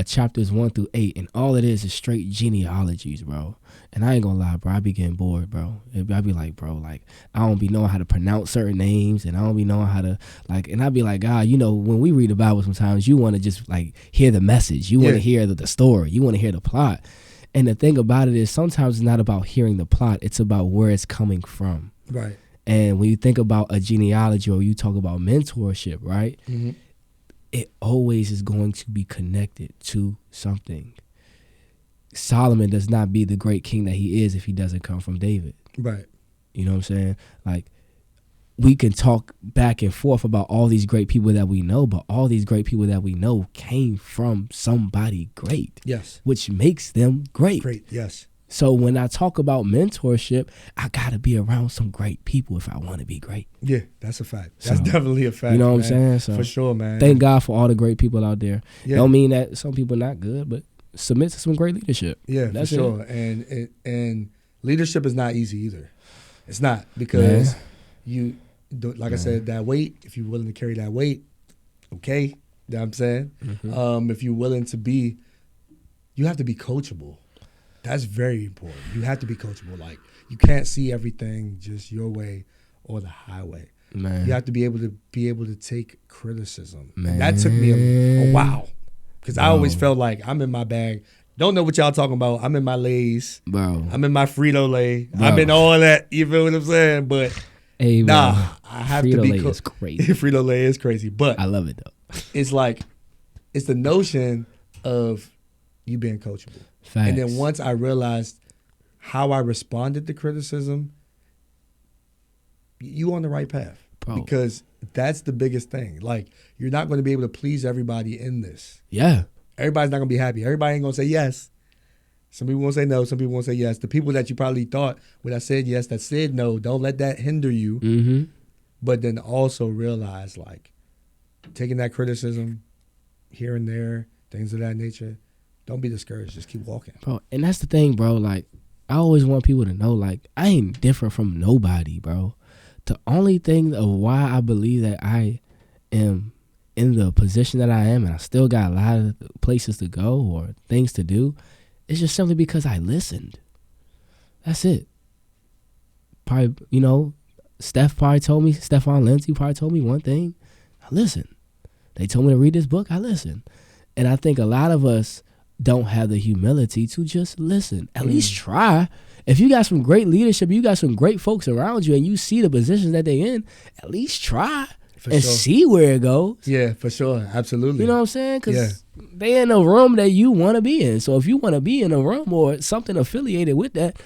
chapters 1 through 8, and all it is straight genealogies, bro. And I ain't gonna lie, bro, I be getting bored, bro. I be like, bro, like I don't be knowing how to pronounce certain names, and I don't be knowing how to like, and I be like, God, you know, when we read the Bible, sometimes you want to just like hear the message, you want to hear the story, you want to hear the plot. And the thing about it is, sometimes it's not about hearing the plot; it's about where it's coming from. Right. And when you think about a genealogy or you talk about mentorship, right, it always is going to be connected to something. Solomon does not be the great king that he is if he doesn't come from David. Right. You know what I'm saying? Like, we can talk back and forth about all these great people that we know, but all these great people that we know came from somebody great. Yes. Which makes them great. Great, yes. So when I talk about mentorship, I got to be around some great people if I want to be great. Yeah, that's a fact. That's definitely a fact. You know what man. I'm saying? So for sure, man. Thank God for all the great people out there. Yeah. Don't mean that some people are not good, but submit to some great leadership. Yeah, that's for sure. And leadership is not easy either. It's not, because you, like I said, that weight, if you're willing to carry that weight, okay, you know what I'm saying? If you're willing to be, you have to be coachable. That's very important. You have to be coachable. Like, you can't see everything just your way or the highway. Man. You have to be able to take criticism. Man. That took me a while, because I always felt like I'm in my bag. Don't know what y'all talking about. I'm in my Lay's. Bro. I'm in my Frito-Lay. I'm in all that. You feel what I'm saying? But hey, nah, I have to be Frito-Lay is crazy. Frito-Lay is crazy. But I love it, though. It's like, it's the notion of you being coachable. Facts. And then once I realized how I responded to criticism, you on the right path. Bro. Because that's the biggest thing. Like, you're not going to be able to please everybody in this. Yeah. Everybody's not going to be happy. Everybody ain't going to say yes. Some people won't say no. Some people won't say yes. The people that you probably thought when I said yes, that said no, don't let that hinder you. Mm-hmm. But then also realize, like, taking that criticism here and there, things of that nature, don't be discouraged. Just keep walking. Bro, and that's the thing, bro. Like, I always want people to know, like, I ain't different from nobody, bro. The only thing of why I believe that I am in the position that I am, and I still got a lot of places to go or things to do, is just simply because I listened. That's it. Probably, you know, Stephon Lindsay probably told me one thing. I listened. They told me to read this book. I listened. And I think a lot of us don't have the humility to just listen. At least try. If you got some great leadership, you got some great folks around you, and you see the positions that they in, at least try see where it goes. Yeah, for sure. Absolutely. You know what I'm saying? Because they in a room that you want to be in. So if you want to be in a room or something affiliated with that,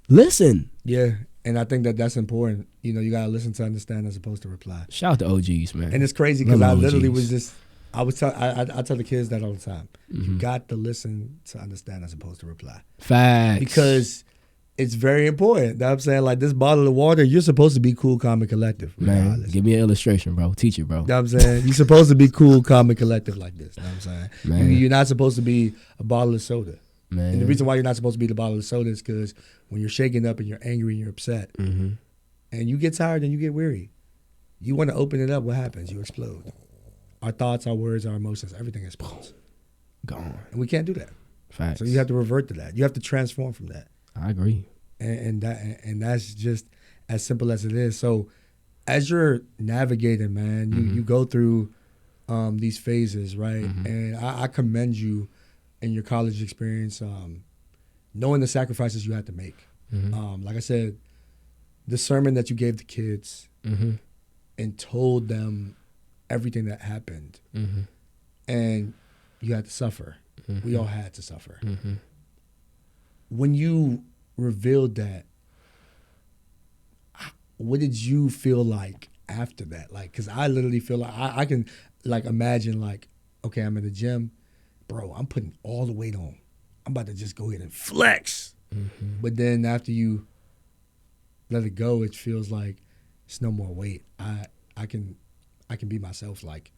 listen. Yeah, and I think that that's important. You know, you got to listen to understand as opposed to reply. Shout out to OGs, man. And it's crazy because I literally was just, I tell the kids that all the time. You got to listen to understand as opposed to reply. Facts. Because it's very important. You know what I'm saying? Like, this bottle of water, you're supposed to be cool, calm, and collective. Man, give me an illustration, bro. Teach it, bro. You know what I'm saying? You're supposed to be cool, calm, and collective like this. You know what I'm saying? Man. You're not supposed to be a bottle of soda. Man. And the reason why you're not supposed to be the bottle of soda is because when you're shaken up and you're angry and you're upset, and you get tired and you get weary, you want to open it up, what happens? You explode. Our thoughts, our words, our emotions, everything explodes. Gone. And we can't do that. Facts. So you have to revert to that. You have to transform from that. I agree. And that's just as simple as it is. So as you're navigating, man, you go through these phases, right? And I commend you in your college experience, knowing the sacrifices you had to make. Like I said, the sermon that you gave the kids and told them everything that happened, and you had to suffer. We all had to suffer. When you revealed that, what did you feel like after that? Like, because I literally feel like I can, like, imagine, like, okay, I'm in the gym, bro, I'm putting all the weight on. I'm about to just go ahead and flex. But then after you let it go, it feels like it's no more weight. I can be myself. Like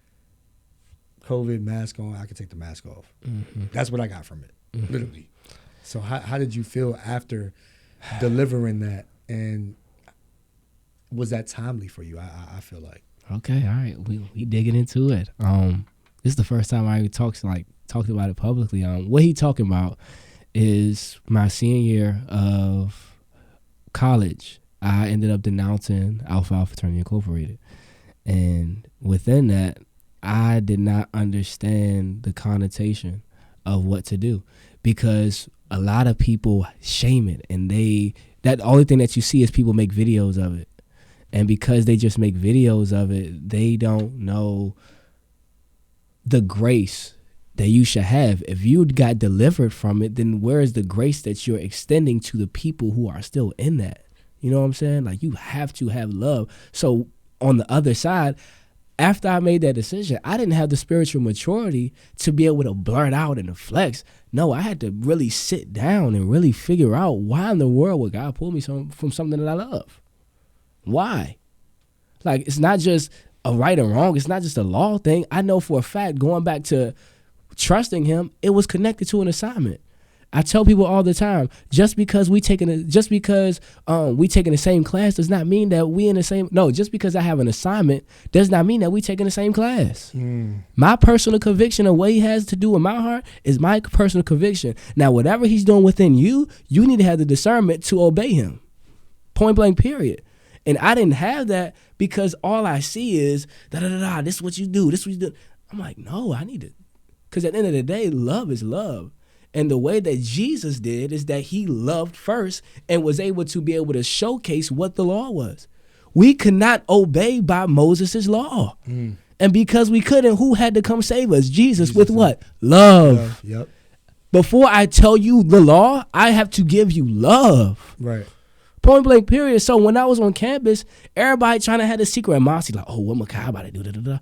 COVID, mask on, I can take the mask off. Mm-hmm. That's what I got from it, literally. So how did you feel after delivering that, and was that timely for you? I feel like. Okay, all right, we digging into it. This is the first time I talked about it publicly. What he talking about is my senior year of college. I ended up denouncing Alpha Alpha Fraternity Incorporated, and within that, I did not understand the connotation of what to do, because a lot of people shame it, and that only thing that you see is people make videos of it. And because they just make videos of it, they don't know the grace that you should have. If you got delivered from it, then where is the grace that you're extending to the people who are still in that? You know what I'm saying? Like, you have to have love. So on the other side, after I made that decision, I didn't have the spiritual maturity to be able to blurt out and to flex. No, I had to really sit down and really figure out, why in the world would God pull me from something that I love? Why? Like, it's not just a right or wrong. It's not just a law thing. I know for a fact, going back to trusting him, it was connected to an assignment. I tell people all the time, just because we taking the same class does not mean that we in the same. No, just because I have an assignment does not mean that we taking the same class. My personal conviction of what he has to do in my heart is my personal conviction. Now, whatever he's doing within you, you need to have the discernment to obey him. Point blank, period. And I didn't have that, because all I see is this is what you do, this is what you do. I'm like, no, I need to, because at the end of the day, love is love. And the way that Jesus did is that he loved first and was able to showcase what the law was. We could not obey by Moses' law. And because we couldn't, who had to come save us? Jesus with what? Love. Yep. Before I tell you the law, I have to give you love. Right. Point blank, period. So when I was on campus, everybody trying to have the secret animosity, like, oh, what Mekhi about to do?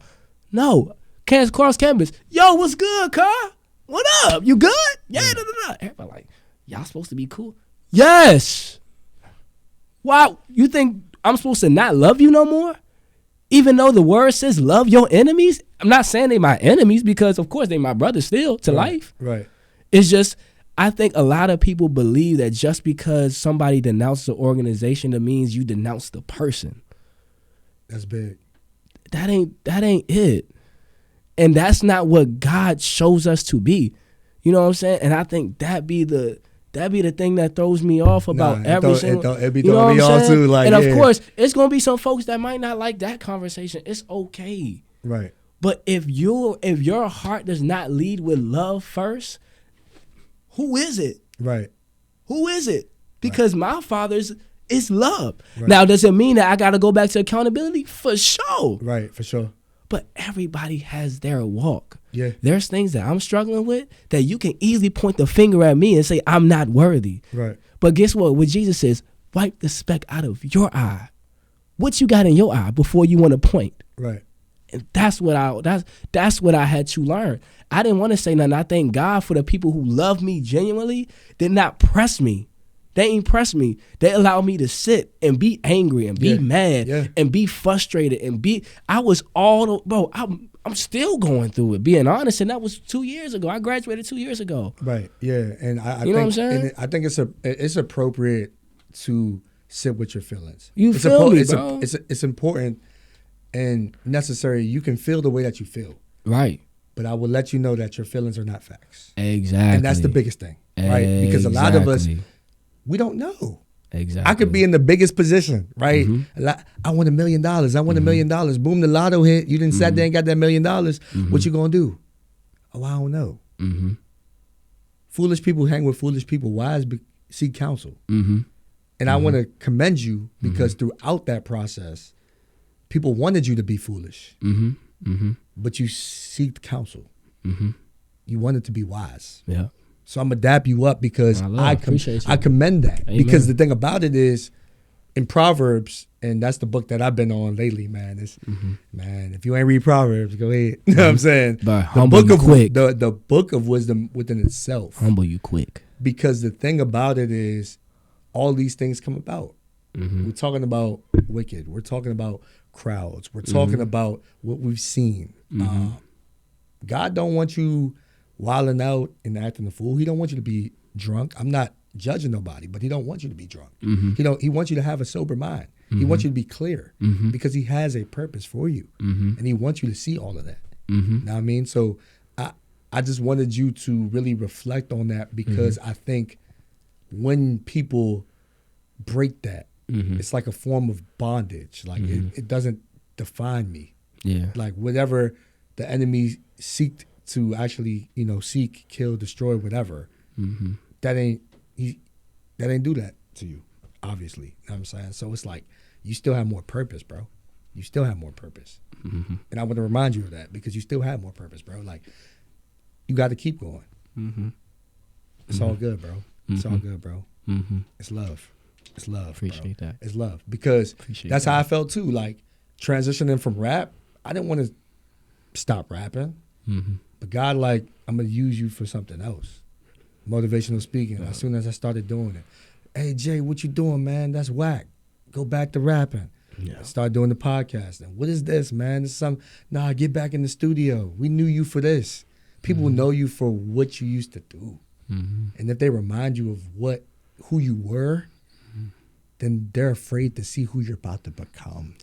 No. Cross campus. Yo, what's good, Car? What up? You good? Yeah. Everybody like, y'all supposed to be cool? Yes. Why? You think I'm supposed to not love you no more? Even though the word says love your enemies? I'm not saying they my enemies, because of course they my brothers still to life. Right. It's just, I think a lot of people believe that just because somebody denounced the organization, that means you denounce the person. That's big. That ain't it. And that's not what God shows us to be. You know what I'm saying? And I think that be the thing that throws me off about every single. It be throwing me off too. Like, and of course, it's gonna be some folks that might not like that conversation. It's okay. Right. But if your heart does not lead with love first, who is it? Right. Who is it? Because my Father's is love. Right. Now, does it mean that I got to go back to accountability? For sure. Right, for sure. But everybody has their walk. Yeah. There's things that I'm struggling with that you can easily point the finger at me and say, I'm not worthy. Right. But guess what? What Jesus says, wipe the speck out of your eye. What you got in your eye before you want to point? Right. And that's what I had to learn. I didn't want to say nothing. I thank God for the people who love me genuinely, did not press me. They ain't press me. They allowed me to sit and be angry and be mad and be frustrated and I'm still going through it, being honest. And that was 2 years ago. I graduated 2 years ago. Right. Yeah. And I know think, what I'm saying? and I think it's appropriate to sit with your feelings. You feel me, bro? It's important and necessary. You can feel the way that you feel. Right. But I will let you know that your feelings are not facts. Exactly. And that's the biggest thing. Right. Because a lot of us, we don't know. Exactly. I could be in the biggest position, right? Mm-hmm. I won $1 million. I won $1 million. Boom, the lotto hit. You didn't sat there and got that $1 million. What you gonna do? Oh, I don't know. Foolish people hang with foolish people. Wise seek counsel. And I want to commend you because throughout that process, people wanted you to be foolish, but you seeked counsel. You wanted to be wise. Yeah. So I'm gonna dap you up because I commend that. Amen. Because the thing about it is, in Proverbs, and that's the book that I've been on lately, man. Man, if you ain't read Proverbs, go ahead. You know what I'm saying? But humble you quick. The book of wisdom within itself. Humble you quick. Because the thing about it is, all these things come about. Mm-hmm. We're talking about Wicked. We're talking about crowds. We're talking about what we've seen. God don't want you wilding out and acting a fool. He don't want you to be drunk. I'm not judging nobody, but he don't want you to be drunk. He wants you to have a sober mind. He wants you to be clear because he has a purpose for you, and he wants you to see all of that. Know what I mean? So I just wanted you to really reflect on that because I think when people break that, it's like a form of bondage. Like it doesn't define me. Yeah. Like whatever the enemy seek to actually, seek, kill, destroy, whatever, that ain't do that to you, obviously. You know what I'm saying? So it's like you still have more purpose, bro. You still have more purpose. And I want to remind you of that because you still have more purpose, bro. Like you got to keep going. It's all good, bro. It's all good, bro. It's love. It's love. Appreciate bro. that. It's love because that's how I felt too. Like transitioning from rap, I didn't want to stop rapping, but God, like, I'm gonna use you for something else. Motivational speaking. As soon as I started doing it, hey Jay, what you doing, man? That's whack. Go back to rapping. Yeah. Start doing the podcasting. What is this, man? It's get back in the studio. We knew you for this. People know you for what you used to do. And if they remind you of who you were, then they're afraid to see who you're about to become.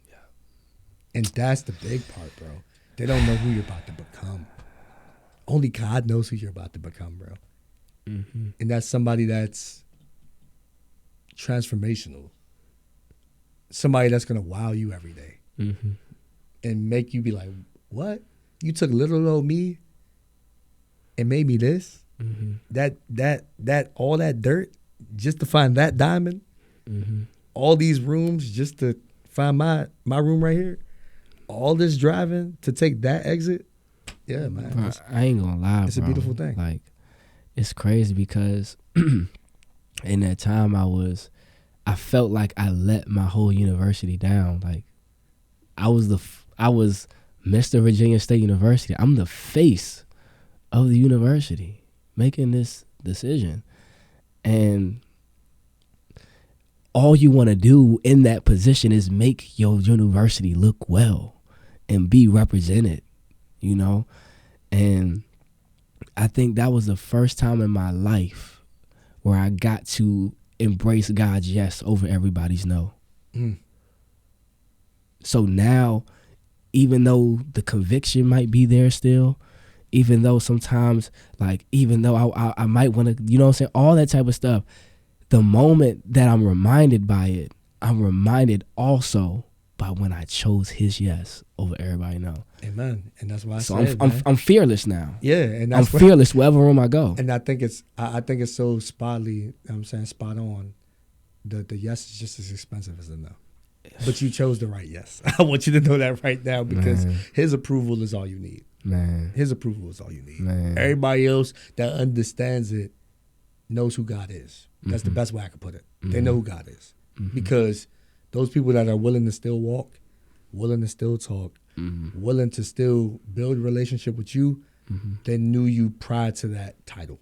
Yeah. And that's the big part, bro. They don't know who you're about to become. Only God knows who you're about to become, bro. And that's somebody that's transformational. Somebody that's going to wow you every day. And make you be like, what? You took little old me and made me this? That all that dirt just to find that diamond? All these rooms just to find my room right here? All this driving to take that exit? Yeah, man. Bro, I ain't gonna lie, it's a beautiful thing. Like, it's crazy because in that time I felt like I let my whole university down. Like, I was Mr. Virginia State University. I'm the face of the university making this decision. And all you want to do in that position is make your university look well and be represented, And I think that was the first time in my life where I got to embrace God's yes over everybody's no. So now, even though the conviction might be there still, even though sometimes, even though I might want to, all that type of stuff, the moment that I'm reminded by it, I'm reminded also by when I chose his yes over everybody no. Amen. And that's why I'm fearless now. Yeah, and I'm fearless wherever room I go. And I think it's so spot on. The yes is just as expensive as the no. But you chose the right yes. I want you to know that right now because his approval is all you need. Man. His approval is all you need. Man. Everybody else that understands it knows who God is. That's the best way I could put it. They know who God is. Because those people that are willing to still walk, willing to still talk, willing to still build a relationship with you, they knew you prior to that title.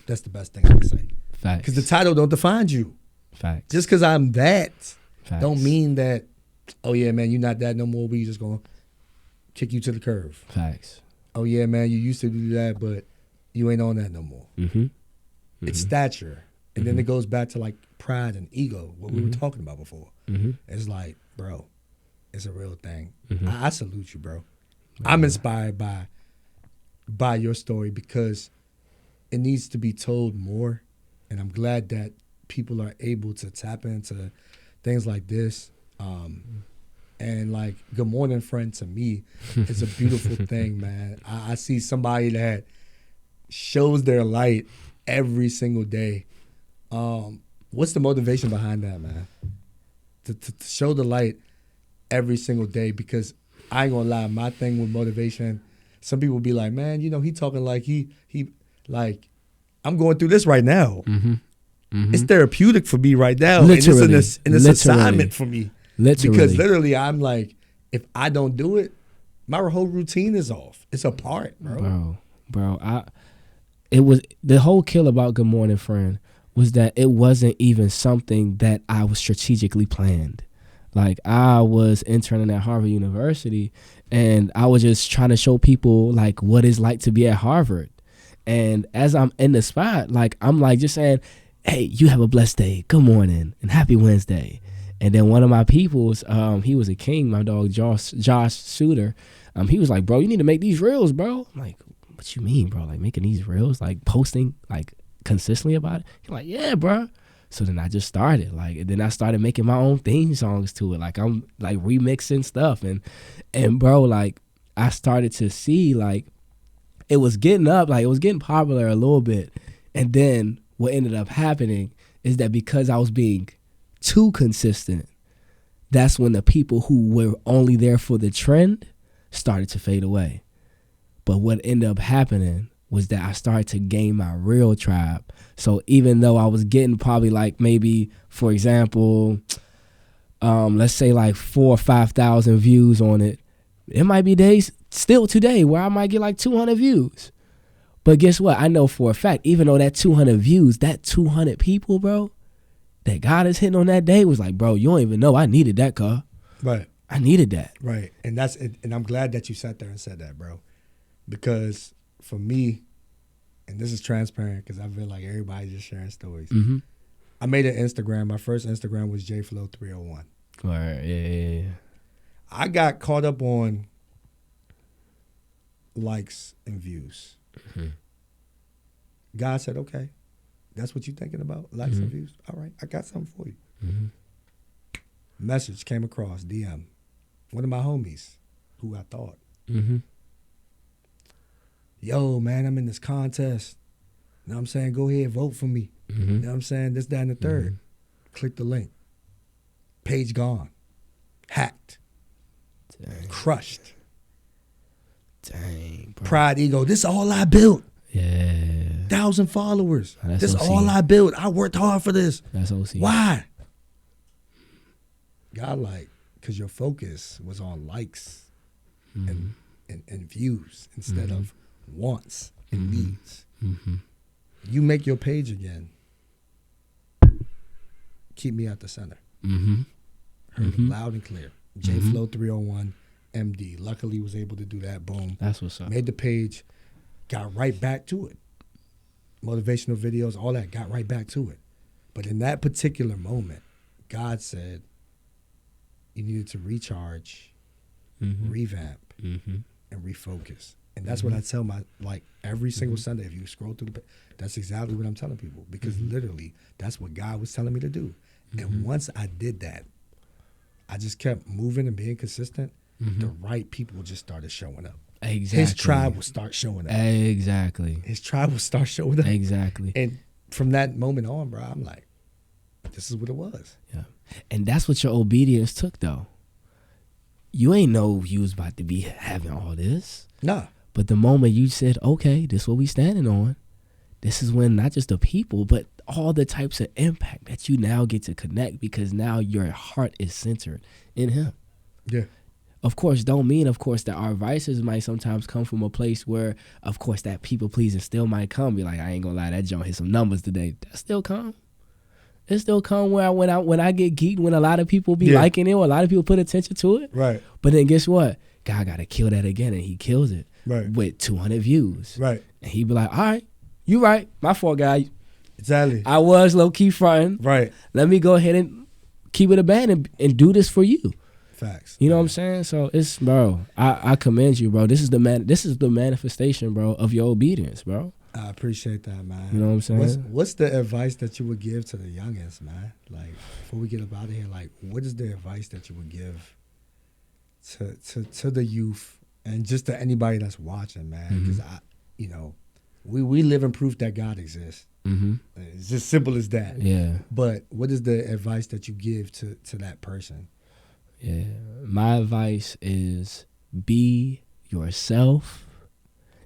That's the best thing I can say. Facts. Because the title don't define you. Facts. Just because I'm that Facts. don't mean that, oh yeah, man, you're not that no more. We just going to kick you to the curve. Facts. Oh yeah, man, you used to do that, but you ain't on that no more. It's stature. And then it goes back to like pride and ego, what we were talking about before. It's like, bro, it's a real thing. I salute you, bro. I'm inspired by your story because it needs to be told more. And I'm glad that people are able to tap into things like this. And like, Good Morning Friend to me is a beautiful thing, man. I see somebody that shows their light every single day. What's the motivation behind that, man? To show the light every single day, because I ain't gonna lie, my thing with motivation, some people be like, man, he talking like he like, I'm going through this right now. It's therapeutic for me right now. Literally. And it's an assignment for me. Literally. Because literally I'm like, if I don't do it, my whole routine is off. It's apart, bro. It was the whole kill about Good Morning Friend was that it wasn't even something that I was strategically planned. Like, I was interning at Harvard University, and I was just trying to show people, like, what it's like to be at Harvard. And as I'm in the spot, like, I'm like just saying, hey, you have a blessed day. Good morning and happy Wednesday. And then one of my peoples, he was a king, my dog Josh Suter. He was like, bro, you need to make these reels, bro. I'm like, what you mean, bro? Like, making these reels, like posting like consistently about it? He's like, yeah, bro. So then I just started, like, and then I started making my own theme songs to it. Like, I'm like remixing stuff, and bro, like, I started to see, like, it was getting up, like, it was getting popular a little bit. And then what ended up happening is that because I was being too consistent, that's when the people who were only there for the trend started to fade away. But what ended up happening was that I started to gain my real tribe. So even though I was getting probably like maybe, for example, let's say like 4,000 or 5,000 views on it, it might be days still today where I might get like 200 views. But guess what? I know for a fact, even though that 200 views, that 200 people, bro, that God is hitting on that day was like, bro, you don't even know I needed that, car. Right. I needed that. Right. And I'm glad that you sat there and said that, bro. Because for me, and this is transparent because I feel like everybody's just sharing stories. Mm-hmm. I made an Instagram. My first Instagram was JFlow301. Right. Yeah. I got caught up on likes and views. Mm-hmm. God said, okay, that's what you're thinking about, likes and views. All right, I got something for you. Mm-hmm. Message came across, DM. One of my homies who I thought, Mm-hmm. yo, man, I'm in this contest. You know what I'm saying? Go ahead, vote for me. Mm-hmm. You know what I'm saying? This, that, and the third. Click the link. Page gone. Hacked. Dang. Crushed. Dang, bro. Pride, ego. This is all I built. Yeah. 1,000 followers. That's This is OC. all I built. I worked hard for this. That's OC. Why? God, like, because your focus was on likes Mm-hmm. and views instead Mhm. of wants and needs. Mm-hmm. You make your page again. Keep me at the center. Mm-hmm. Heard it Mhm. loud and clear. JFlow301 MD. Luckily was able to do that. Boom. That's what's up. Made the page. Got right back to it. Motivational videos, all that. Got right back to it. But in that particular moment, God said you needed to recharge, Mm-hmm. revamp, Mm-hmm. and refocus. And that's what I tell my, like, every single Sunday. If you scroll through that's exactly what I'm telling people. Because literally, that's what God was telling me to do. And once I did that, I just kept moving and being consistent. The right people just started showing up. Exactly. His tribe will start showing up. Exactly. His tribe will start showing up. Exactly. And from that moment on, bro, I'm like, this is what it was. Yeah. And that's what your obedience took, though. You ain't know you was about to be having all this. Nah. But the moment you said, okay, this is what we standing on, this is when not just the people, but all the types of impact that you now get to connect, because now your heart is centered in him. Yeah. Of course, don't mean, of course, that our vices might sometimes come from a place where, of course, that people pleasing still might come. Be like, I ain't gonna lie, that joint hit some numbers today. That still come. It still come where when I get geeked, when a lot of people be liking it, or a lot of people put attention to it. Right. But then guess what? God got to kill that again, and he kills it Right. with 200 views. Right. And he be like, all right, you right. My fault, guy. Exactly. I was low-key fronting. Right. Let me go ahead and keep it a band and do this for you. Facts. You know what I'm saying? So it's, bro, I commend you, bro. This is the manifestation, bro, of your obedience, bro. I appreciate that, man. You know what I'm saying? What's the advice that you would give to the youngins, man? Like, before we get up out of here, like, what is the advice that you would give to the youth and just to anybody that's watching, man? Because we live in proof that God exists. Mm-hmm. It's just simple as that. Yeah. But what is the advice that you give to that person? Yeah. My advice is be yourself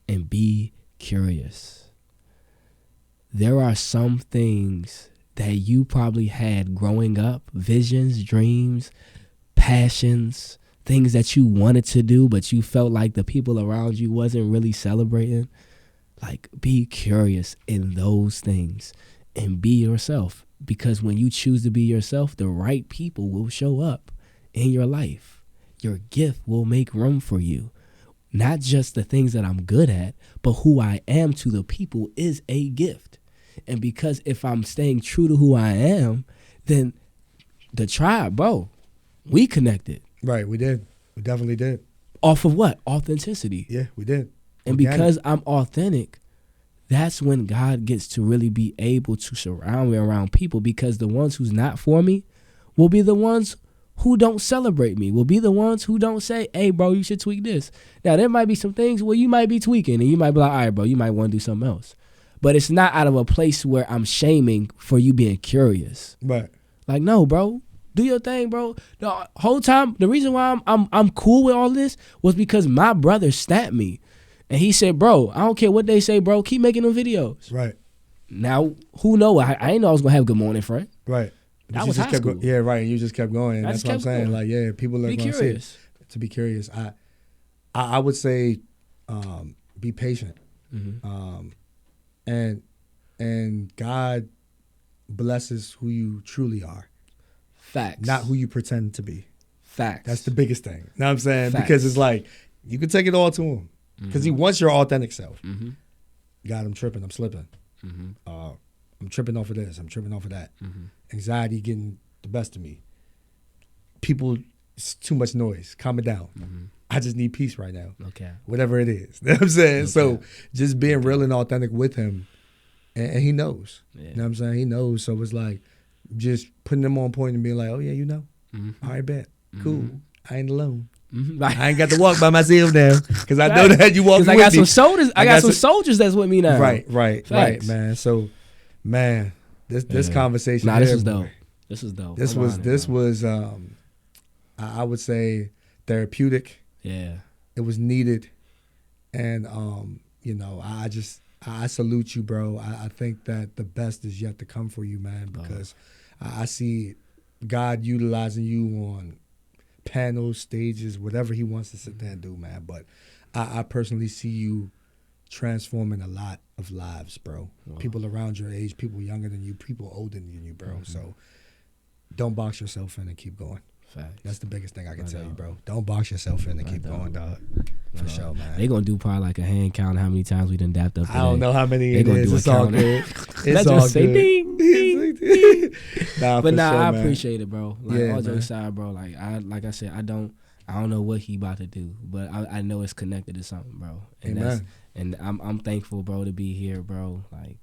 and be curious. There are some things that you probably had growing up, visions, dreams, passions, things that you wanted to do, but you felt like the people around you wasn't really celebrating. Like, be curious in those things and be yourself. Because when you choose to be yourself, the right people will show up in your life. Your gift will make room for you. Not just the things that I'm good at, but who I am to the people is a gift. And because if I'm staying true to who I am, then the tribe, bro, we connected. Right, we did. We definitely did. Off of what? Authenticity. Yeah, we did. And because I'm authentic, that's when God gets to really be able to surround me around people, because the ones who's not for me will be the ones who don't celebrate me, will be the ones who don't say, hey, bro, you should tweak this. Now, there might be some things where you might be tweaking and you might be like, all right, bro, you might want to do something else. But it's not out of a place where I'm shaming for you being curious. Right. Like, no, bro, do your thing, bro. The whole time, the reason why I'm cool with all this was because my brother snapped me. And he said, bro, I don't care what they say, bro, keep making them videos. Right. Now, who know? I didn't know I was going to have Good Morning, friend. Right. That was high school. Yeah, right. You just kept going. That's what I'm saying. Going. Like, yeah, people are going to see it. To be curious. I would say be patient. Mm-hmm. And God blesses who you truly are. Facts. Not who you pretend to be. Facts. That's the biggest thing. You know what I'm saying? Facts. Because it's like, you can take it all to him. Because he wants your authentic self. Mm-hmm. God, I'm tripping. I'm slipping. Mm-hmm. I'm tripping off of this. I'm tripping off of that. Mm-hmm. Anxiety getting the best of me. People, it's too much noise. Calm it down. Mm-hmm. I just need peace right now. Okay. Whatever it is. You know what I'm saying? Okay. So just being real and authentic with him. And he knows. Yeah. You know what I'm saying? He knows. So it's like just putting him on point and being like, oh, yeah, you know. Mm-hmm. All right, bet. Cool. Mm-hmm. I ain't alone. Mm-hmm. I ain't got to walk by myself now because I know that you walk with me. I got some soldiers. I got some soldiers that's with me now. Right, man. So, man, this conversation. Nah, this is dope. This is dope. This was I would say therapeutic. Yeah. It was needed, and I salute you, bro. I think that the best is yet to come for you, man, because I see God utilizing you on panels, stages, whatever he wants to sit there and do, man. But I personally see you transforming a lot of lives, bro. Wow. People around your age, people younger than you, people older than you, bro. Mm-hmm. So don't box yourself in and keep going. Facts. That's the biggest thing I can tell you, bro. Don't box yourself in and keep going, dog. For sure, man. They gonna do probably like a hand count of how many times we done dapped up today. I don't know how many it is. It's all good. It's all good. Say ding, ding, ding. Nah, but sure, I man. appreciate it, bro. Like, yeah, all jokes aside, bro. Like I said, I don't know what he about to do, but I know it's connected to something, bro. And I'm thankful, bro, to be here, bro. Like,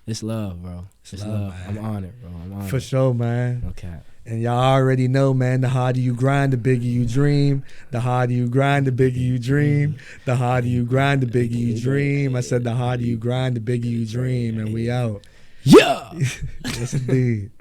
it's love, bro. It's love. I'm honored, bro. I'm honored. For sure, man. Okay. And y'all already know, man, the harder you grind, the bigger you dream. The harder you grind, the bigger you dream. The harder you grind, the bigger you dream. I said the harder you grind, the bigger you dream. And we out. Yeah. Yes, indeed.